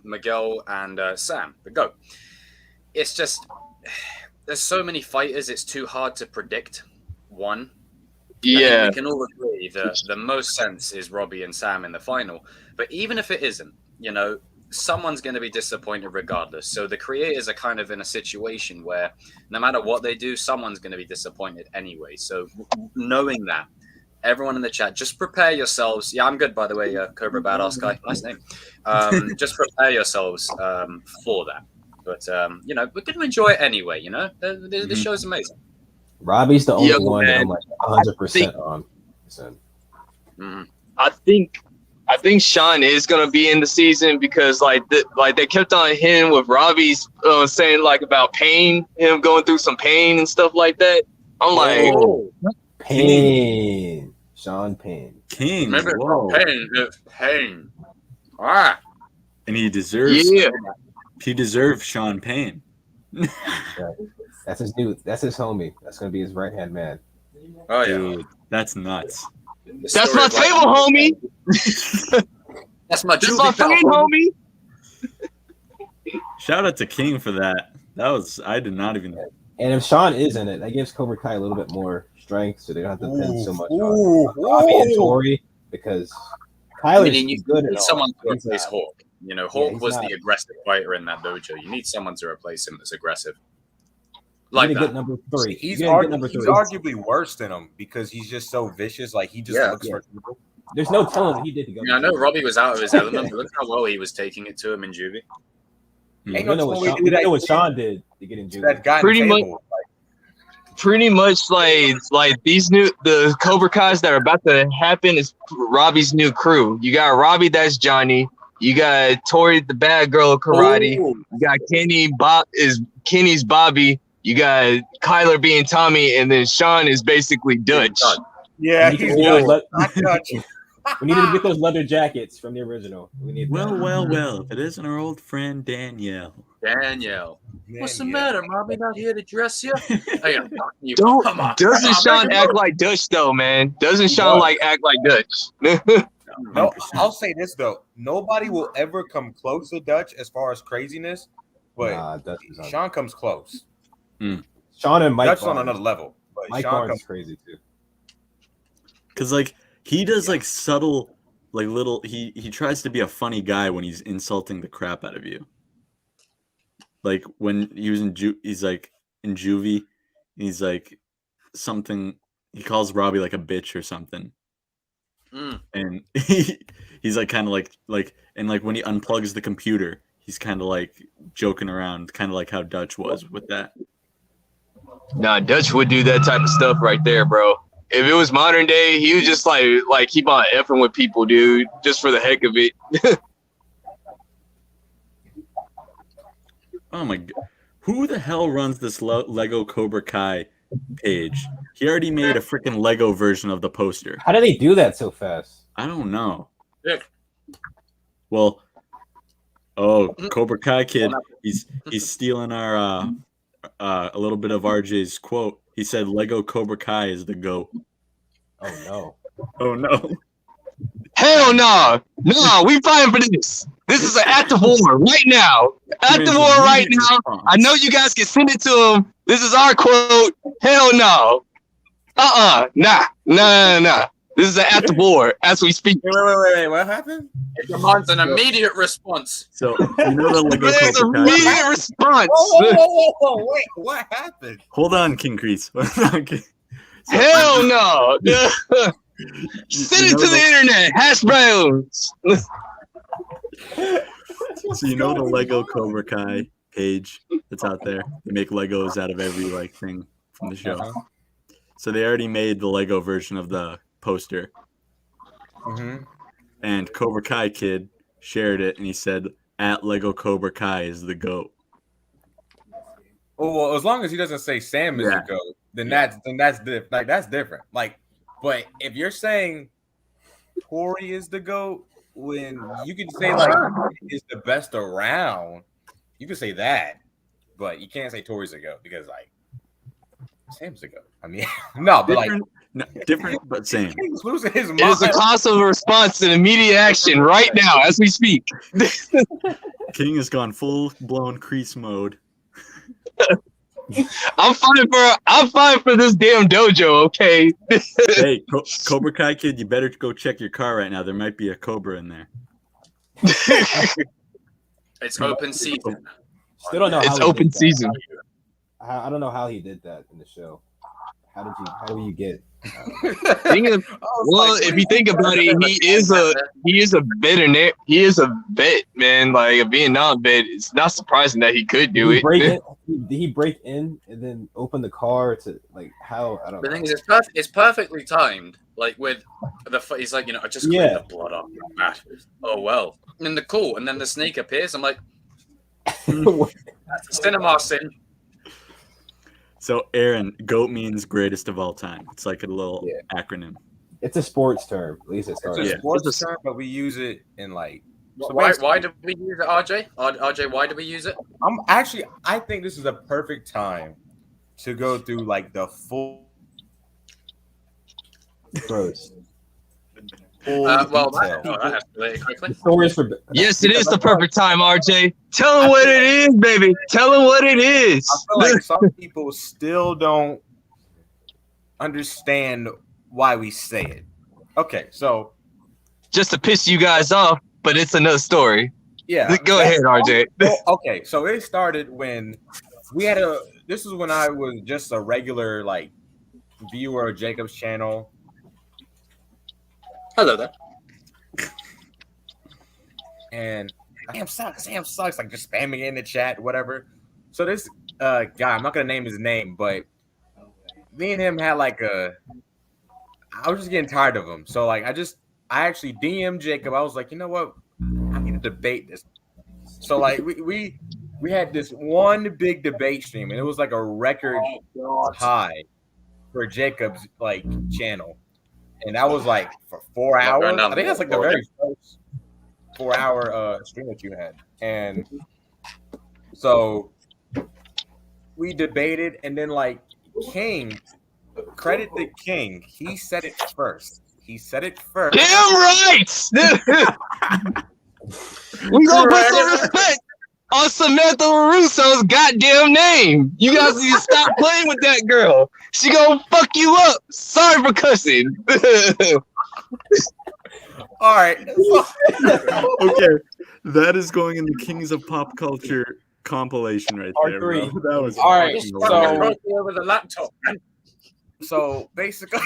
S5: Miguel, and Sam, the GOAT. It's just there's so many fighters. It's too hard to predict one.
S6: Yeah,
S5: we can all agree that the most sense is Robbie and Sam in the final. But even if it isn't, someone's going to be disappointed regardless. So the creators are kind of in a situation where no matter what they do, someone's going to be disappointed anyway. So knowing that, everyone in the chat, just prepare yourselves. Yeah, I'm good, by the way, Cobra Badass guy. Nice name. Just prepare yourselves for that. But, we're going to enjoy it anyway, The show's amazing.
S3: Robbie's the only one that I'm like 100% on.
S6: I think Sean is gonna be in the season because they kept on him with Robbie's saying about pain, him going through some pain and stuff like that. I'm like,
S3: Pain, Sean Payne,
S1: King.
S5: Maybe it's pain. Ah,
S1: and he deserves.
S6: Yeah,
S1: he deserves Sean Payne.
S3: That's his homie. That's gonna be his right hand man.
S5: Oh yeah,
S1: dude, that's nuts.
S6: That's my table homie.
S5: That's my
S6: friend homie.
S1: Shout out to King for that. I did not even.
S3: And if Sean is in it, that gives Cobra Kai a little bit more strength, so they don't have to depend so much on Robbie and Tori because Kyler's good.
S5: You need someone to replace Hawk. Hawk was the aggressive fighter in that dojo. You need someone to replace him that's aggressive. like
S3: you need to
S5: that.
S3: get number 3.
S2: He's,
S3: You need to get number 3.
S2: arguably worse than him because he's just so vicious. Like he just looks for people.
S3: There's no telling what he did to go.
S5: I mean, I know Robbie was out of his element, but look how well he was taking it to him in juvie.
S2: Ain't
S3: We
S2: no
S3: know
S2: telling
S3: we know what Sean did to get in
S2: that
S3: juvie.
S2: guy
S6: Pretty much like the Cobra Kai's that are about to happen is Robbie's new crew. You got Robbie, that's Johnny. You got Tori, the bad girl of karate.
S5: Oh.
S6: You got Kenny's Bobby. You got Kyler being Tommy, and then Sean is basically Dutch.
S2: Yeah,
S3: We
S2: he's
S3: need
S2: Dutch.
S3: to
S2: Not Dutch.
S3: We needed to get those leather jackets from the original. We need that.
S1: Well. If it isn't our old friend Danielle.
S5: Danielle.
S2: Man,
S5: What's the
S2: yeah.
S5: matter, Robbie? Not here to dress you? Hey, I'm talking to you.
S6: Don't
S5: Come on.
S6: doesn't Sean
S5: make it
S6: act
S5: move.
S6: like Dutch though, man? Doesn't
S2: He
S6: Sean
S2: does.
S6: act like Dutch?
S2: No, I'll say this though. Nobody will ever come close to Dutch as far as craziness, but
S3: Nah, Dutch is on.
S2: Sean comes close.
S3: Sean and Mike
S2: Dutch on
S3: Barnes.
S2: another level, but
S3: Mike
S2: Sean
S3: Barnes
S2: comes
S3: is crazy too.
S1: Because like he does like subtle, like little. He tries to be a funny guy when he's insulting the crap out of you. Like when he was he's like in juvie, he's like something. He calls Robbie like a bitch or something, and he's like kind of like and like when he unplugs the computer, he's kind of like joking around, kind of like how Dutch was with that.
S6: Nah, Dutch would do that type of stuff right there, bro. If it was modern day, he would just like keep on effing with people, dude, just for the heck of it.
S1: Oh my god. Who the hell runs this Lego Cobra Kai page? He already made a freaking Lego version of the poster.
S3: How did they do that so fast?
S1: I don't know.
S5: Dick.
S1: Well, Cobra Kai kid, he's stealing our a little bit of RJ's quote. He said Lego Cobra Kai is the GOAT.
S3: Oh no.
S1: Oh no.
S6: Hell no, no, we fighting for this. This is an act of war right now. Act of war right now. I know you guys can send it to him. This is our quote. Hell no. Nah. This is an act of war as we speak.
S2: Wait. What happened?
S5: It demands an immediate response.
S1: So you know the Lego
S6: There's
S1: Cobra Kai.
S6: immediate response.
S2: Whoa, wait, what happened?
S1: Hold on, King Crease.
S6: Hell no. Send it to the internet. Hash browns.
S1: So you know the Lego Cobra Kai page that's out there? They make Legos out of every like thing from the show.
S2: Uh-huh.
S1: So they already made the Lego version of the poster.
S2: Mm-hmm.
S1: And Cobra Kai kid shared it and he said at Lego Cobra Kai is the GOAT.
S2: Oh well, as long as he doesn't say Sam is
S1: Yeah.
S2: the GOAT, then that's different. Like, but if you're saying Tori is the GOAT, when you can say like is the best around, you can say that, but you can't say Tori's the GOAT because like Sam's the GOAT. I mean, no, but like
S1: Different but same.
S2: he's losing his mind.
S6: It is a constant response and immediate action right now as we speak.
S1: King has gone full blown crease mode.
S6: I'm fine for this damn dojo, okay?
S1: Hey, Cobra Kai kid, you better go check your car right now. There might be a cobra in there.
S5: It's open season.
S3: Still don't know how
S6: It's
S3: he
S6: open
S3: did that.
S6: season.
S3: I don't know how he did that in the show. How do you get?
S6: Well, if you think about it, he is a veterinarian. He is a vet, man. Like a Vietnam vet. It's not surprising that he could do it.
S3: Did he break in and then open the car to like how? I don't
S5: The
S3: know.
S5: thing is, it's perfectly timed. Like with he's like, I just cleaned the blood off your mat. Oh well. And then the snake appears. I'm like, that's a cinema sin.
S1: So Aaron, GOAT means greatest of all time. It's like a little acronym.
S3: It's a sports term. At least it starts.
S2: It's a sports term, but we use it in like. So
S5: Why do we use it, RJ? RJ, why do we use it?
S2: I think this is a perfect time to go through like the full.
S3: Gross.
S5: That has to relate it quickly.
S3: Stories for
S6: Yes, it is the perfect time, RJ. Tell him what it is, baby. Tell him what it is.
S2: I feel like some people still don't understand why we say it. Okay, so
S6: Just to piss you guys off, but it's another story.
S2: yeah,
S6: Go ahead, RJ.
S2: Okay, so it started when This is when I was just a regular like viewer of Jacob's channel.
S5: Hello there.
S2: And Sam sucks, like just spamming in the chat, whatever. So this guy, I'm not gonna name his name, but me and him had like I was just getting tired of him. So like I actually DM'd Jacob. I was like, you know what? I need to debate this. So like we had this one big debate stream, and it was like a record high for Jacob's like channel. And that was like for 4 hours. I think that's like the very first 4-hour stream that you had. And so we debated, and then like King, credit the King, he said it first.
S6: Damn right. We gonna put some respect on Samantha LaRusso's goddamn name. You guys need to stop playing with that girl. She gonna fuck you up. Sorry for cussing.
S2: All right.
S1: Okay, that is going in the Kings of Pop Culture compilation right there. Bro.
S3: R3.
S1: That was
S2: All right,
S1: fucking
S2: so
S5: with a laptop.
S2: so basically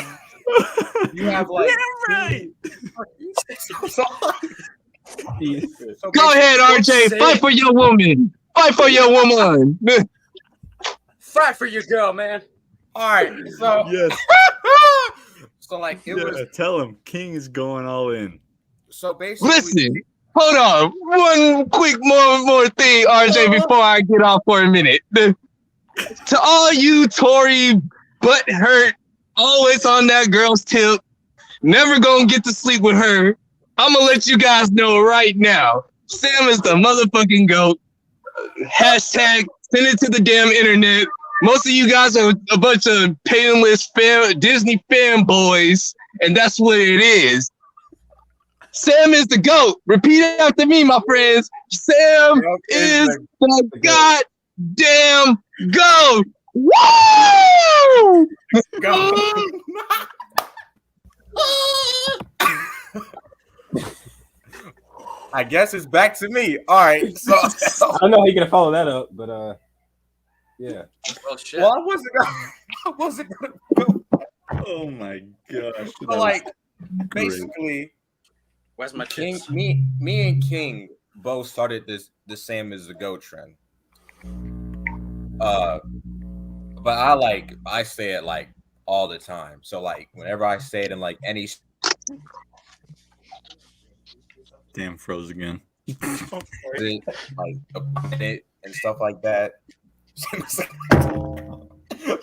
S2: you have like
S1: right.
S2: so
S6: Go ahead, RJ. Fight for your woman. Fight for your woman.
S5: Fight for your girl, man.
S2: all right, so
S1: Yes.
S2: so like it
S1: Yeah,
S2: was
S1: tell him King is going all in.
S2: so basically
S6: Listen, hold on. One quick more thing, RJ, before I get off for a minute. To all you Tory butt hurt, always on that girl's tip, never gonna get to sleep with her. I'm gonna let you guys know right now. Sam is the motherfucking GOAT. Hashtag send it to the damn internet. Most of you guys are a bunch of painless Disney fanboys, and that's what it is. Sam is the GOAT. Repeat after me, my friends. Sam is the goddamn GOAT. Woo!
S2: go. I guess it's back to me. All right, so
S3: I don't know how you're gonna follow that up, but yeah.
S5: Well, shit.
S2: well, I wasn't gonna go.
S1: Oh my gosh.
S2: So like basically
S5: Where's my
S2: King,
S5: chips?
S2: me and King both started the same as the GOAT trend. But I say it like all the time. So like whenever I say it in like any
S1: Damn, froze again.
S2: like a minute and stuff like that.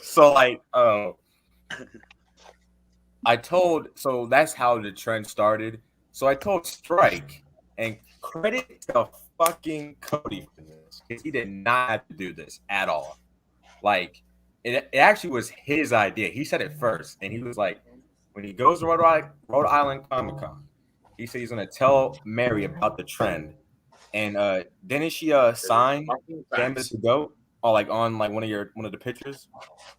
S2: So like so that's how the trend started. So I told Strike, and credit to fucking Cody for this, because he did not have to do this at all. Like it actually was his idea. He said it first, and he was like, when he goes to Rhode Island Comic Con, he said he's gonna tell Mary about the trend. And didn't she sign Canvas to go? Or like on like one of the pictures.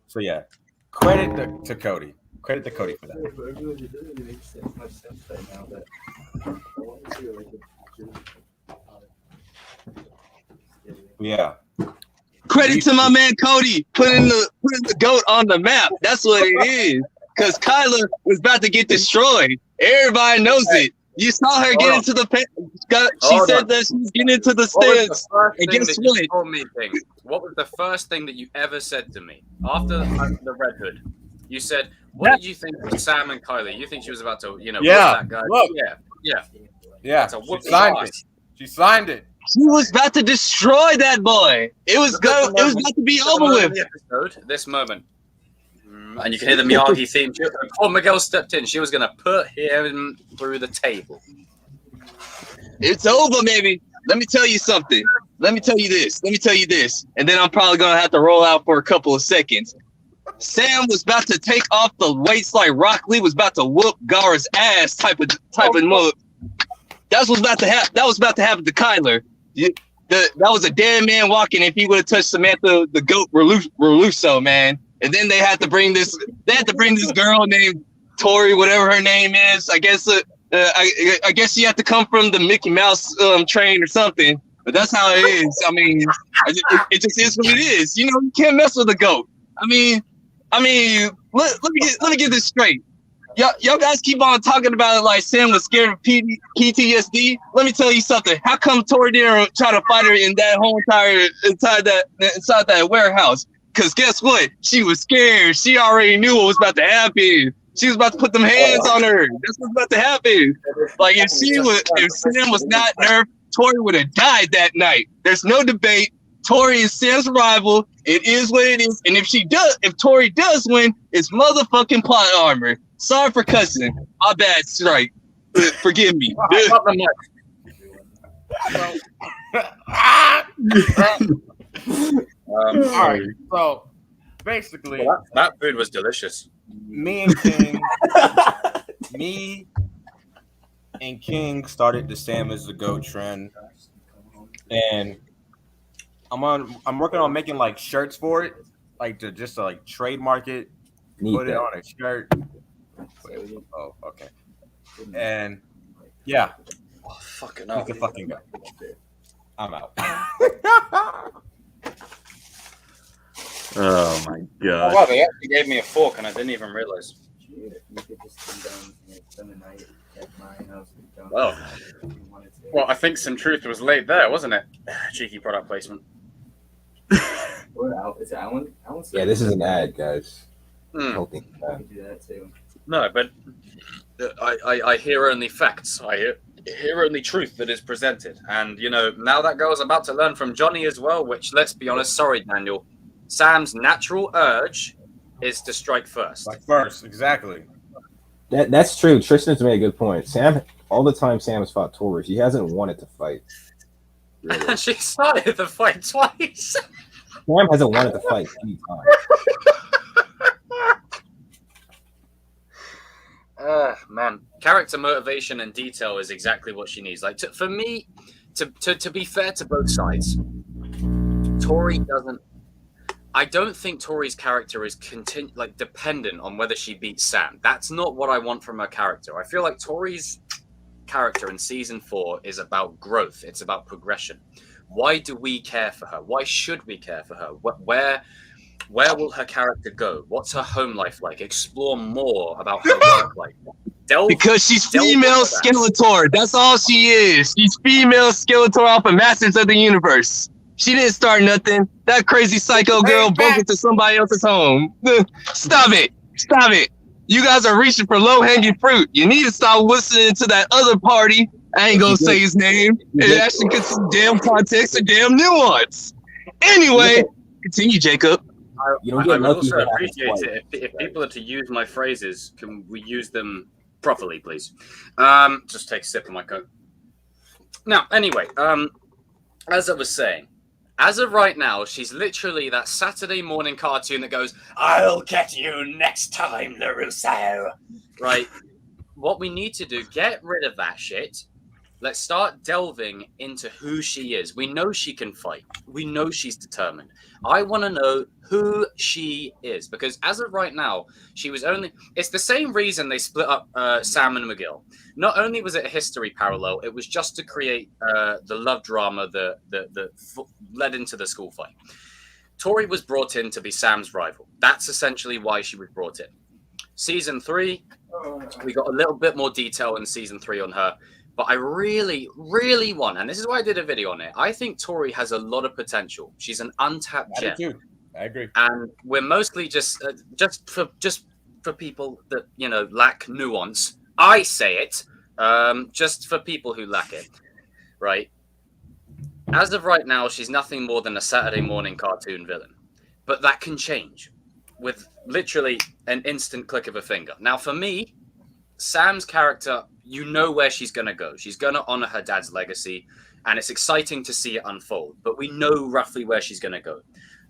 S2: So yeah, credit to Cody. Credit to Cody for that.
S4: It really doesn't make much sense right now, but I want to see
S2: Yeah.
S6: Credit to my man Cody putting the GOAT on the map. That's what it is. Because Kyla was about to get destroyed. Everybody knows it. You saw her get into the she said that she was getting into the stance. And guess what?
S5: Told me things. What was the first thing that you ever said to me after the Red Hood? You said, "What did you think of Sam and Kylie? You think she was about to,
S2: Yeah,
S5: whoop that guy?"
S2: look.
S5: Yeah.
S2: So
S5: whoop
S2: she signed
S5: his
S2: it.
S5: ass.
S2: She signed it.
S6: She was about to destroy that boy. It was about to be over with.
S5: This moment. And you can hear the Miyagi theme. Before Miguel stepped in, she was going to put him through the table.
S6: It's over, baby. Let me tell you something. Let me tell you this. And then I'm probably going to have to roll out for a couple of seconds. Sam was about to take off the weights like Rock Lee was about to whoop Gara's ass type of move. That was about to happen to Kyler. That was a dead man walking if he would have touched Samantha the GOAT Reluso, man. And then they had to bring this girl named Tori, whatever her name is. I guess I guess she had to come from the Mickey Mouse train or something. but that's how it is. I mean, it just is what it is. You know, you can't mess with the GOAT. I mean, let me get this straight. Y'all guys keep on talking about it like Sam was scared of PTSD. Let me tell you something. How come Tori didn't try to fight her in that whole inside that warehouse? Because guess what? She was scared. She already knew what was about to happen. She was about to put them hands on her. That's what's about to happen. Like if Sam was not nerfed, Tori would have died that night. There's no debate. Tori is Sam's rival. It is what it is. And if Tori does win, it's motherfucking plot armor. Sorry for cussing. My bad, Strike. Forgive me.
S2: All right. So basically,
S5: that food was delicious.
S2: me and King started the Sam is the GOAT trend, and I'm working on making like shirts for it, like to like trademark it, put it on a shirt. Oh, okay. And yeah,
S5: Fucking
S2: you
S5: hell.
S2: can fucking go. I'm out.
S1: Oh my
S5: Oh,
S1: god.
S5: wow, they actually gave me a fork and I didn't even realize.
S4: You could just come down and spend the night at my house.
S5: Well, well, I think some truth was laid there, wasn't it? Cheeky product placement.
S4: Is it Alan?
S3: Yeah, this is an ad, guys.
S5: Hmm.
S3: Don't think
S4: I
S3: that.
S4: can do that too.
S5: No, but I hear only facts. I hear only truth that is presented. And, you know, now that girl's about to learn from Johnny as well, which, let's be honest, sorry, Daniel, Sam's natural urge is to strike first.
S2: Like first, exactly.
S3: That's true. Tristan's made a good point. Sam, all the time Sam has fought Tori, she hasn't wanted to fight. Really.
S5: She started the fight twice.
S3: Sam hasn't wanted to fight any time.
S5: Man, character motivation and detail is exactly what she needs. Like, for me, to be fair to both sides, Tori doesn't. I don't think Tori's character is dependent on whether she beats Sam. That's not what I want from her character. I feel like Tori's character in season 4 is about growth. It's about progression. Why do we care for her? Why should we care for her? Where will her character go? What's her home life like? Explore more about her work life.
S6: Because she's female Skeletor. That's all she is. She's female Skeletor off of Masters of the Universe. She didn't start nothing. That crazy psycho girl broke into somebody else's home. Stop it. Stop it. You guys are reaching for low-hanging fruit. You need to stop listening to that other party. I ain't gonna say his name. It actually gets some damn context and damn nuance. Anyway, continue, Jacob.
S5: I would also appreciate it if people are to use my phrases. Can we use them properly, please? Just take a sip of my Coke. Now, anyway, as I was saying, as of right now, she's literally that Saturday morning cartoon that goes, "I'll get you next time, LaRusso." Right? What we need to do, get rid of that shit. Let's start delving into who she is. We know she can fight. We know she's determined. I want to know who she is, because as of right now, she was only... It's the same reason they split up Sam and McGill. Not only was it a history parallel, it was just to create the love drama that led into the school fight. Tori was brought in to be Sam's rival. That's essentially why she was brought in. Season 3, we got a little bit more detail in Season 3 on her. But I really, really want, and this is why I did a video on it, I think Tori has a lot of potential. She's an untapped gem.
S2: I agree.
S5: And we're mostly just for people that, you know, lack nuance. I say it, just for people who lack it, right? As of right now, she's nothing more than a Saturday morning cartoon villain. But that can change with literally an instant click of a finger. Now, for me, Sam's character, you know where she's going to go. She's going to honor her dad's legacy, and it's exciting to see it unfold. But we know roughly where she's going to go.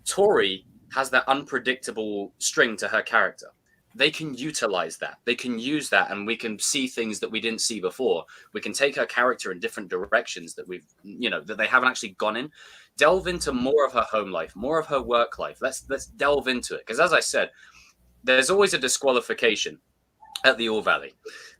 S5: Tori has that unpredictable string to her character. They can utilize that. They can use that, and we can see things that we didn't see before. We can take her character in different directions that we've, you know, that they haven't actually gone in. Delve into more of her home life, more of her work life. Let's delve into it, because as I said, there's always a disqualification at the All Valley.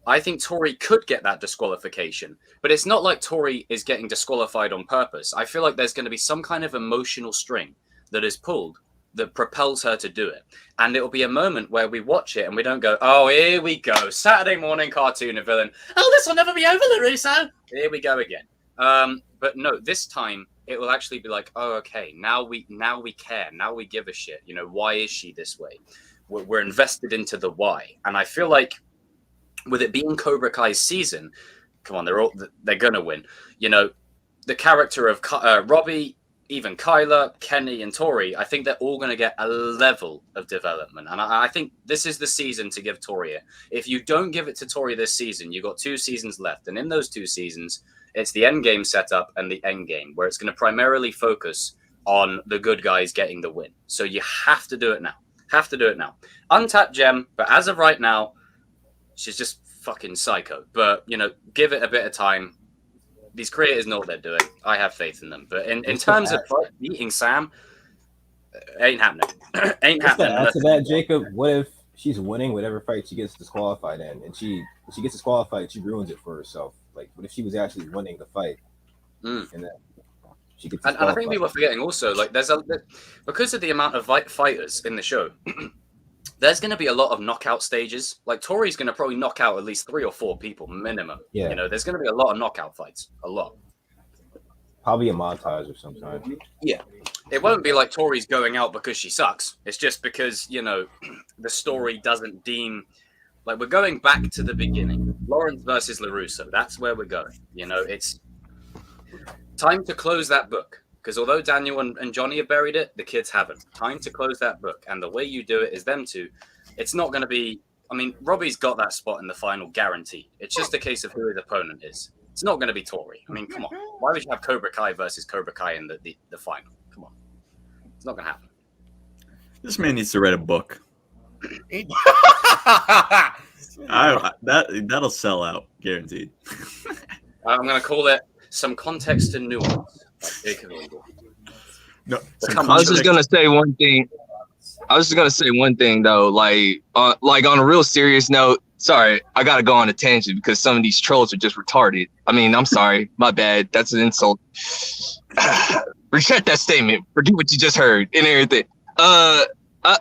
S5: I think Tori could get that disqualification, but it's not like Tori is getting disqualified on purpose. I feel like there's going to be some kind of emotional string that is pulled that propels her to do it. And it'll be a moment where we watch it and we don't go, oh, here we go. Saturday morning cartoon of villain. Oh, this will never be over, LaRusso. Here we go again. But no, this time it will actually be like, oh, okay, now we care. Now we give a shit. You know, why is she this way? We're invested into the why. And I feel like with it being Cobra Kai's season, come on, they're going to win. You know, the character of Robbie, even Kyla, Kenny, and Tori, I think they're all going to get a level of development. And I think this is the season to give Tori it. If you don't give it to Tori this season, you've got 2 seasons left. And in those 2 seasons, it's the end game setup and the end game, where it's going to primarily focus on the good guys getting the win. So you have to do it now. Have to do it now. Untapped gem, but as of right now, she's just fucking psycho. But, you know, give it a bit of time. These creators know what they're doing. I have faith in them. But in terms of beating Sam, ain't happening. Ain't happening.
S3: After that, Jacob, what if she's winning whatever fight she gets disqualified in, and she gets disqualified, she ruins it for herself? Like, what if she was actually winning the fight, and then she gets disqualified?
S5: And I think people are forgetting also, like, because of the amount of fighters in the show, there's going to be a lot of knockout stages. Like, Tori's going to probably knock out at least 3 or 4 people minimum.
S3: Yeah.
S5: You know, there's going to be a lot of knockout fights. A lot.
S3: Probably a montage of some kind.
S5: Yeah. It won't be like Tori's going out because she sucks. It's just because, you know, the story doesn't deem... Like, we're going back to the beginning. Lawrence versus LaRusso. That's where we're going. You know, it's time to close that book. Because although Daniel and Johnny have buried it, the kids haven't. Time to close that book. And the way you do it is them two. It's not going to be... I mean, Robbie's got that spot in the final guaranteed. It's just a case of who his opponent is. It's not going to be Tori. I mean, come on. Why would you have Cobra Kai versus Cobra Kai in the final? Come on. It's not going to happen.
S1: This man needs to write a book. That'll sell out, guaranteed.
S5: I'm going to call it Some Context and Nuance.
S1: No,
S6: I was just gonna say one thing. Though, like on a real serious note. Sorry, I gotta go on a tangent because some of these trolls are just retarded. I mean, I'm sorry, my bad. That's an insult. Retract that statement. Forget what you just heard and everything. I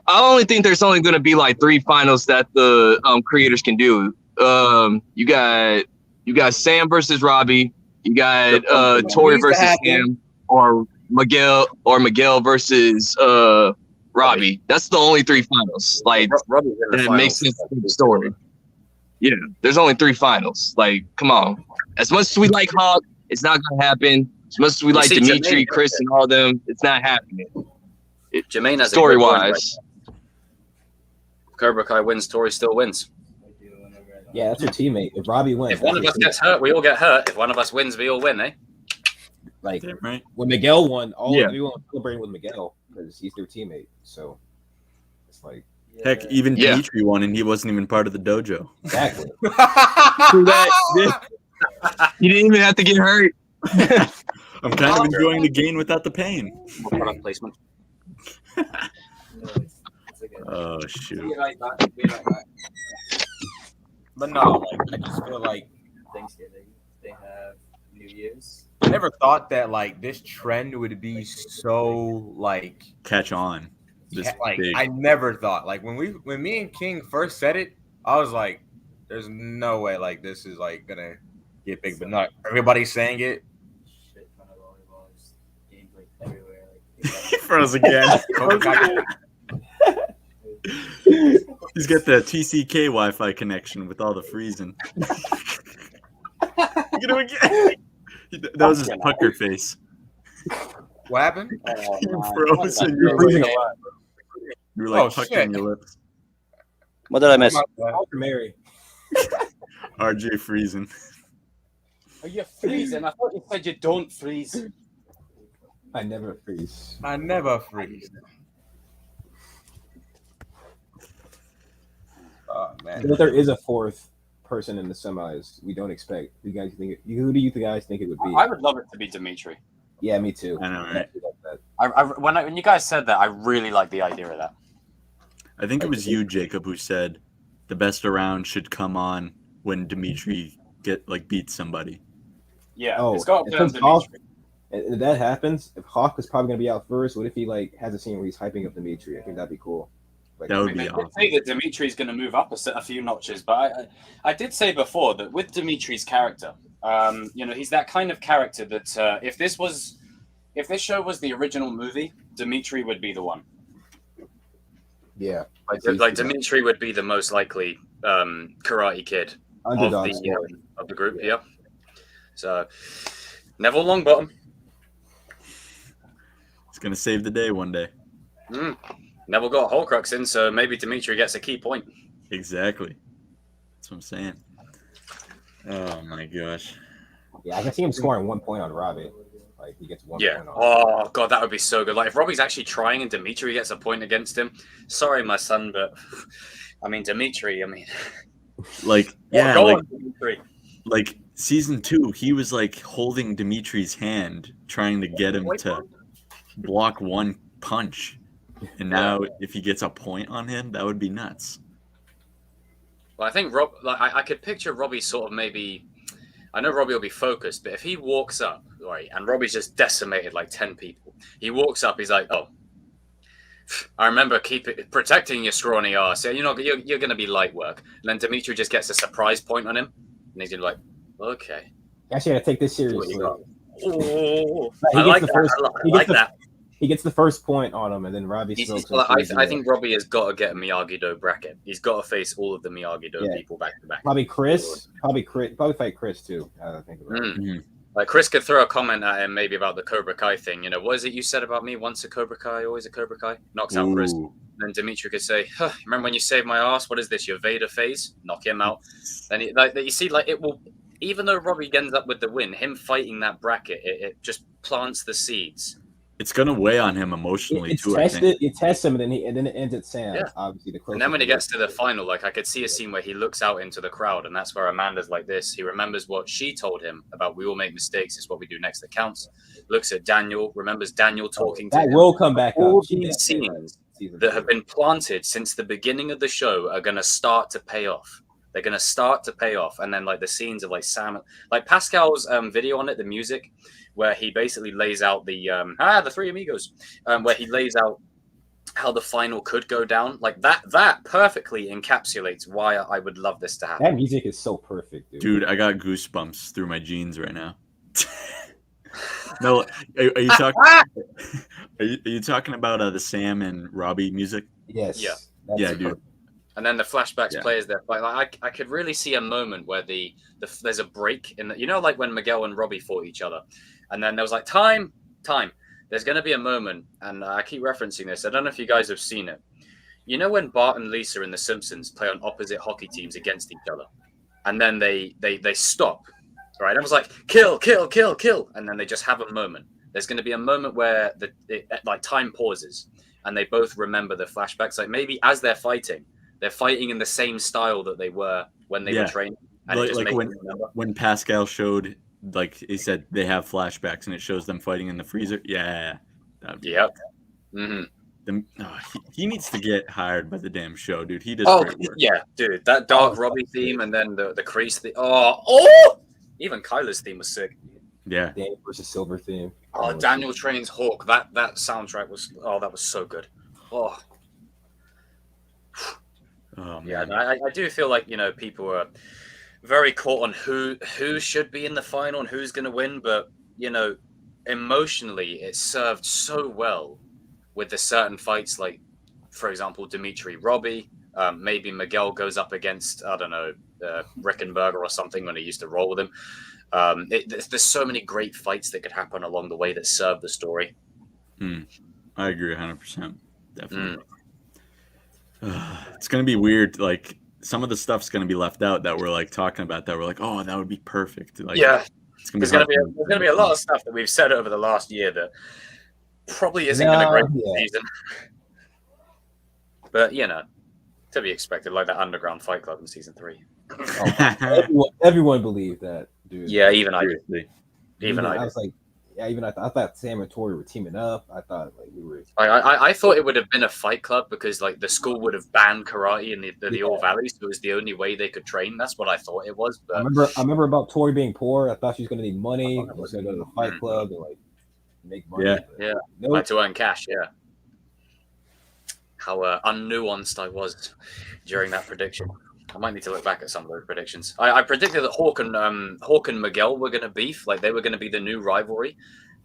S6: only think there's only gonna be like 3 finals that the creators can do. You got Sam versus Robbie. You got Tori versus Sam, or Miguel versus Robbie. That's the only 3 finals. Like, and it makes sense for the story. Yeah, there's only 3 finals. Like, come on. As much as we like Hawk, it's not gonna happen. As much as we like Dimitri, Chris, and all them, it's not happening.
S5: Jermaine has
S6: story wise.
S5: Cobra Kai wins, Tori still wins.
S3: Yeah, that's her teammate. If Robbie wins,
S5: if one of us gets hurt, we all get hurt. If one of us wins, we all win, eh?
S3: Like,
S1: right.
S3: When Miguel won, everyone was celebrating with Miguel because he's their teammate. So it's like,
S1: heck, even Dimitri won, and he wasn't even part of the dojo.
S3: Exactly.
S6: You didn't even have to get hurt.
S1: I'm kind of enjoying the gain without the pain.
S5: Product placement.
S1: Oh shoot.
S2: But no, like, I just feel like
S4: Thanksgiving, they have New Year's.
S2: I never thought that like this trend would be so like
S1: Catch on.
S2: Like I never thought like when me and King first said it, I was like, "There's no way like this is like gonna get big." But not everybody's saying it.
S4: Shit ton of volleyballs, games like everywhere. Like,
S1: He froze again. He's got the TCK Wi-Fi connection with all the freezing. Look at him again. That was his pucker face.
S2: What happened?
S1: You froze and you were freezing a lot. You were like puckering your lips.
S7: What did I miss?
S3: Mary.
S1: RJ freezing.
S5: Are you freezing? I thought you said you don't freeze.
S3: I never freeze.
S2: I never freeze. Oh man!
S3: But there is a 4th person in the semis. We don't expect. You guys think? Who do you guys think it would be?
S5: I would love it to be Dimitri.
S3: Yeah, me too.
S1: I know, right?
S5: When you guys said that, I really like the idea of that.
S1: I think it was you, Jacob, who said the best around should come on when Dimitri beats somebody.
S6: Yeah, it's got to be on Dimitri.
S3: If that happens, if Hawk is probably gonna be out first, what if he has a scene where he's hyping up Dimitri? I think that'd be cool.
S1: That would be awesome.
S5: They say that Dimitri's going to move up a few notches, but I did say before that with Dimitri's character, he's that kind of character that if this show was the original movie, Dimitri would be the one.
S3: Yeah,
S5: like Dimitri would be the most likely Karate Kid of the group. Yeah. So Neville Longbottom.
S1: It's gonna save the day one day.
S5: Neville got Horcrux in, so maybe Dimitri gets a key point.
S1: Exactly. That's what I'm saying. Oh my gosh.
S3: Yeah, I can see him scoring 1 point on Robbie. Like he gets 1 point on.
S5: Oh god, that would be so good. Like if Robbie's actually trying and Dimitri gets a point against him. Sorry, my son, but I mean Dimitri.
S1: Like season 2, he was like holding Dimitri's hand, trying to get him to block one punch. And now, if he gets a point on him, that would be nuts.
S5: Well, I think I could picture Robbie sort of maybe. I know Robbie will be focused, but if he walks up, right, and Robbie's just decimated like 10 people, he walks up, he's like, "Oh, I remember protecting your scrawny ass. Yeah, you're going to be light work." And then Dimitri just gets a surprise point on him, and he's gonna be like, "Okay."
S3: Actually, I gotta take this seriously.
S5: Oh, I like that.
S3: He gets the first point on him, and then Robbie still.
S5: I think Robbie has got to get a Miyagi-Do bracket. He's got to face all of the Miyagi-Do people back to back.
S3: Probably fight Chris too. I think about it.
S1: Mm-hmm.
S5: Like Chris could throw a comment at him maybe about the Cobra Kai thing. What is it you said about me? Once a Cobra Kai, always a Cobra Kai. Knocks out Chris. And then Dimitri could say, "Remember when you saved my ass? What is this? Your Vader phase? Knock him out." Then you see, it will. Even though Robbie ends up with the win, him fighting that bracket, it just plants the seeds.
S1: It's gonna weigh on him emotionally too.
S3: It tests him, and then it ends at Sam.
S5: Yeah.
S3: Obviously,
S5: and then when he gets to the final, I could see a scene where he looks out into the crowd, and that's where Amanda's like this. He remembers what she told him about we all make mistakes. It's what we do next that counts. Looks at Daniel, remembers Daniel talking to him.
S3: That will come back up.
S5: All these scenes that have been planted since the beginning of the show are going to start to pay off. They're going to start to pay off. And then the scenes of Sam, Pascal's video on it, the music, where he basically lays out the three amigos, where he lays out how the final could go down. That perfectly encapsulates why I would love this to happen.
S3: That music is so perfect,
S1: dude. I got goosebumps through my jeans right now. No, are you talking? Are you talking about the Sam and Robbie music?
S3: Yes.
S5: Yeah.
S1: Yeah, dude.
S5: And then the flashbacks play as they're fighting. I could really see a moment where there's a break in the, when Miguel and Robbie fought each other, and then there was time. There's going to be a moment, and I keep referencing this. I don't know if you guys have seen it. When Bart and Lisa in The Simpsons play on opposite hockey teams against each other, and then they stop, right? I was like, kill, and then they just have a moment. There's going to be a moment where time pauses, and they both remember the flashbacks. Maybe as they're fighting in the same style that they were when they were training. And
S1: when Pascal showed, he said they have flashbacks and it shows them fighting in the freezer. Yeah.
S5: Yep. Mm-hmm.
S1: He needs to get hired by the damn show, dude. He does great work.
S5: Yeah, dude. That Dark Robbie theme and then the Crease theme. Even Kyler's theme was sick.
S1: Yeah.
S3: Daniel versus Silver theme.
S5: Daniel trains Hawk. That soundtrack was that was so good.
S1: Oh,
S5: yeah, I do feel like people are very caught on who should be in the final and who's going to win, but emotionally it served so well with the certain fights, like for example Dimitri Robbie, maybe Miguel goes up against Rickenberger or something when he used to roll with him. There's so many great fights that could happen along the way that serve the story.
S1: I agree 100%. Definitely. It's gonna be weird. Some of the stuff's gonna be left out that we're talking about. That we're oh, that would be perfect. There's gonna be a lot of stuff that we've said over the last year that probably isn't gonna break the season. But to be expected, like that underground fight club in season 3.
S3: Everyone believed that, dude.
S5: Yeah, even I did.
S3: I was like, Yeah, even I thought Sam and Tori were teaming up. I thought like we were.
S5: I thought it would have been a fight club because like the school would have banned karate in the All Valley, so it was the only way they could train. That's what I thought it was. But
S3: I remember about Tori being poor. I thought she was gonna need money. She was gonna go to the fight club and like make money.
S1: Yeah.
S5: Yeah.
S3: Nope.
S5: Like to earn cash. Yeah. How unnuanced I was during that prediction. I might need to look back at some of those predictions. I predicted that Hawk and Miguel were going to beef, like they were going to be the new rivalry,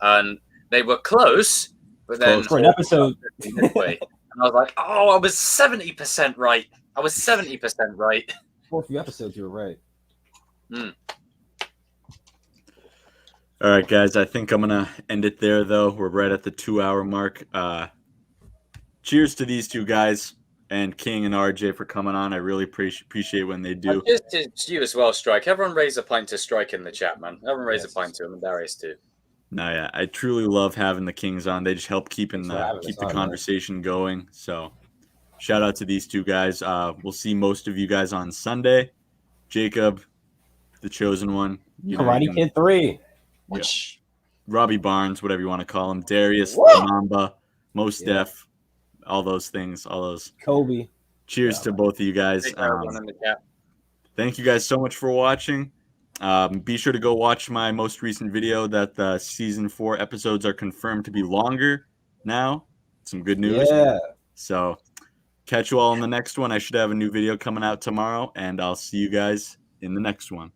S5: and they were close. But then
S3: for an episode,
S5: midway, and I was like, "Oh, I was 70% right. I was 70% right."
S3: for a few episodes, you were right.
S1: All right, guys. I think I'm gonna end it there, though. We're right at the 2-hour mark. Cheers to these two guys and King and RJ for coming on. I really appreciate when they do.
S5: Just to you as well, Strike. Everyone raise a pint to Strike in the chat, man. Everyone raise a pint to him, and Darius too.
S1: No, yeah, I truly love having the Kings on. They just help keep the conversation going. So, shout out to these two guys. We'll see most of you guys on Sunday. Jacob, the chosen one.
S3: Karate Kid 3.
S1: Yeah. Robbie Barnes, whatever you want to call him. Darius, Mamba, Mos Def, all those things, all those.
S3: Kobe.
S1: Cheers to both of you guys. Thank you guys so much for watching. Be sure to go watch my most recent video that the season 4 episodes are confirmed to be longer now. Some good news.
S3: Yeah.
S1: So catch you all in the next one. I should have a new video coming out tomorrow, and I'll see you guys in the next one.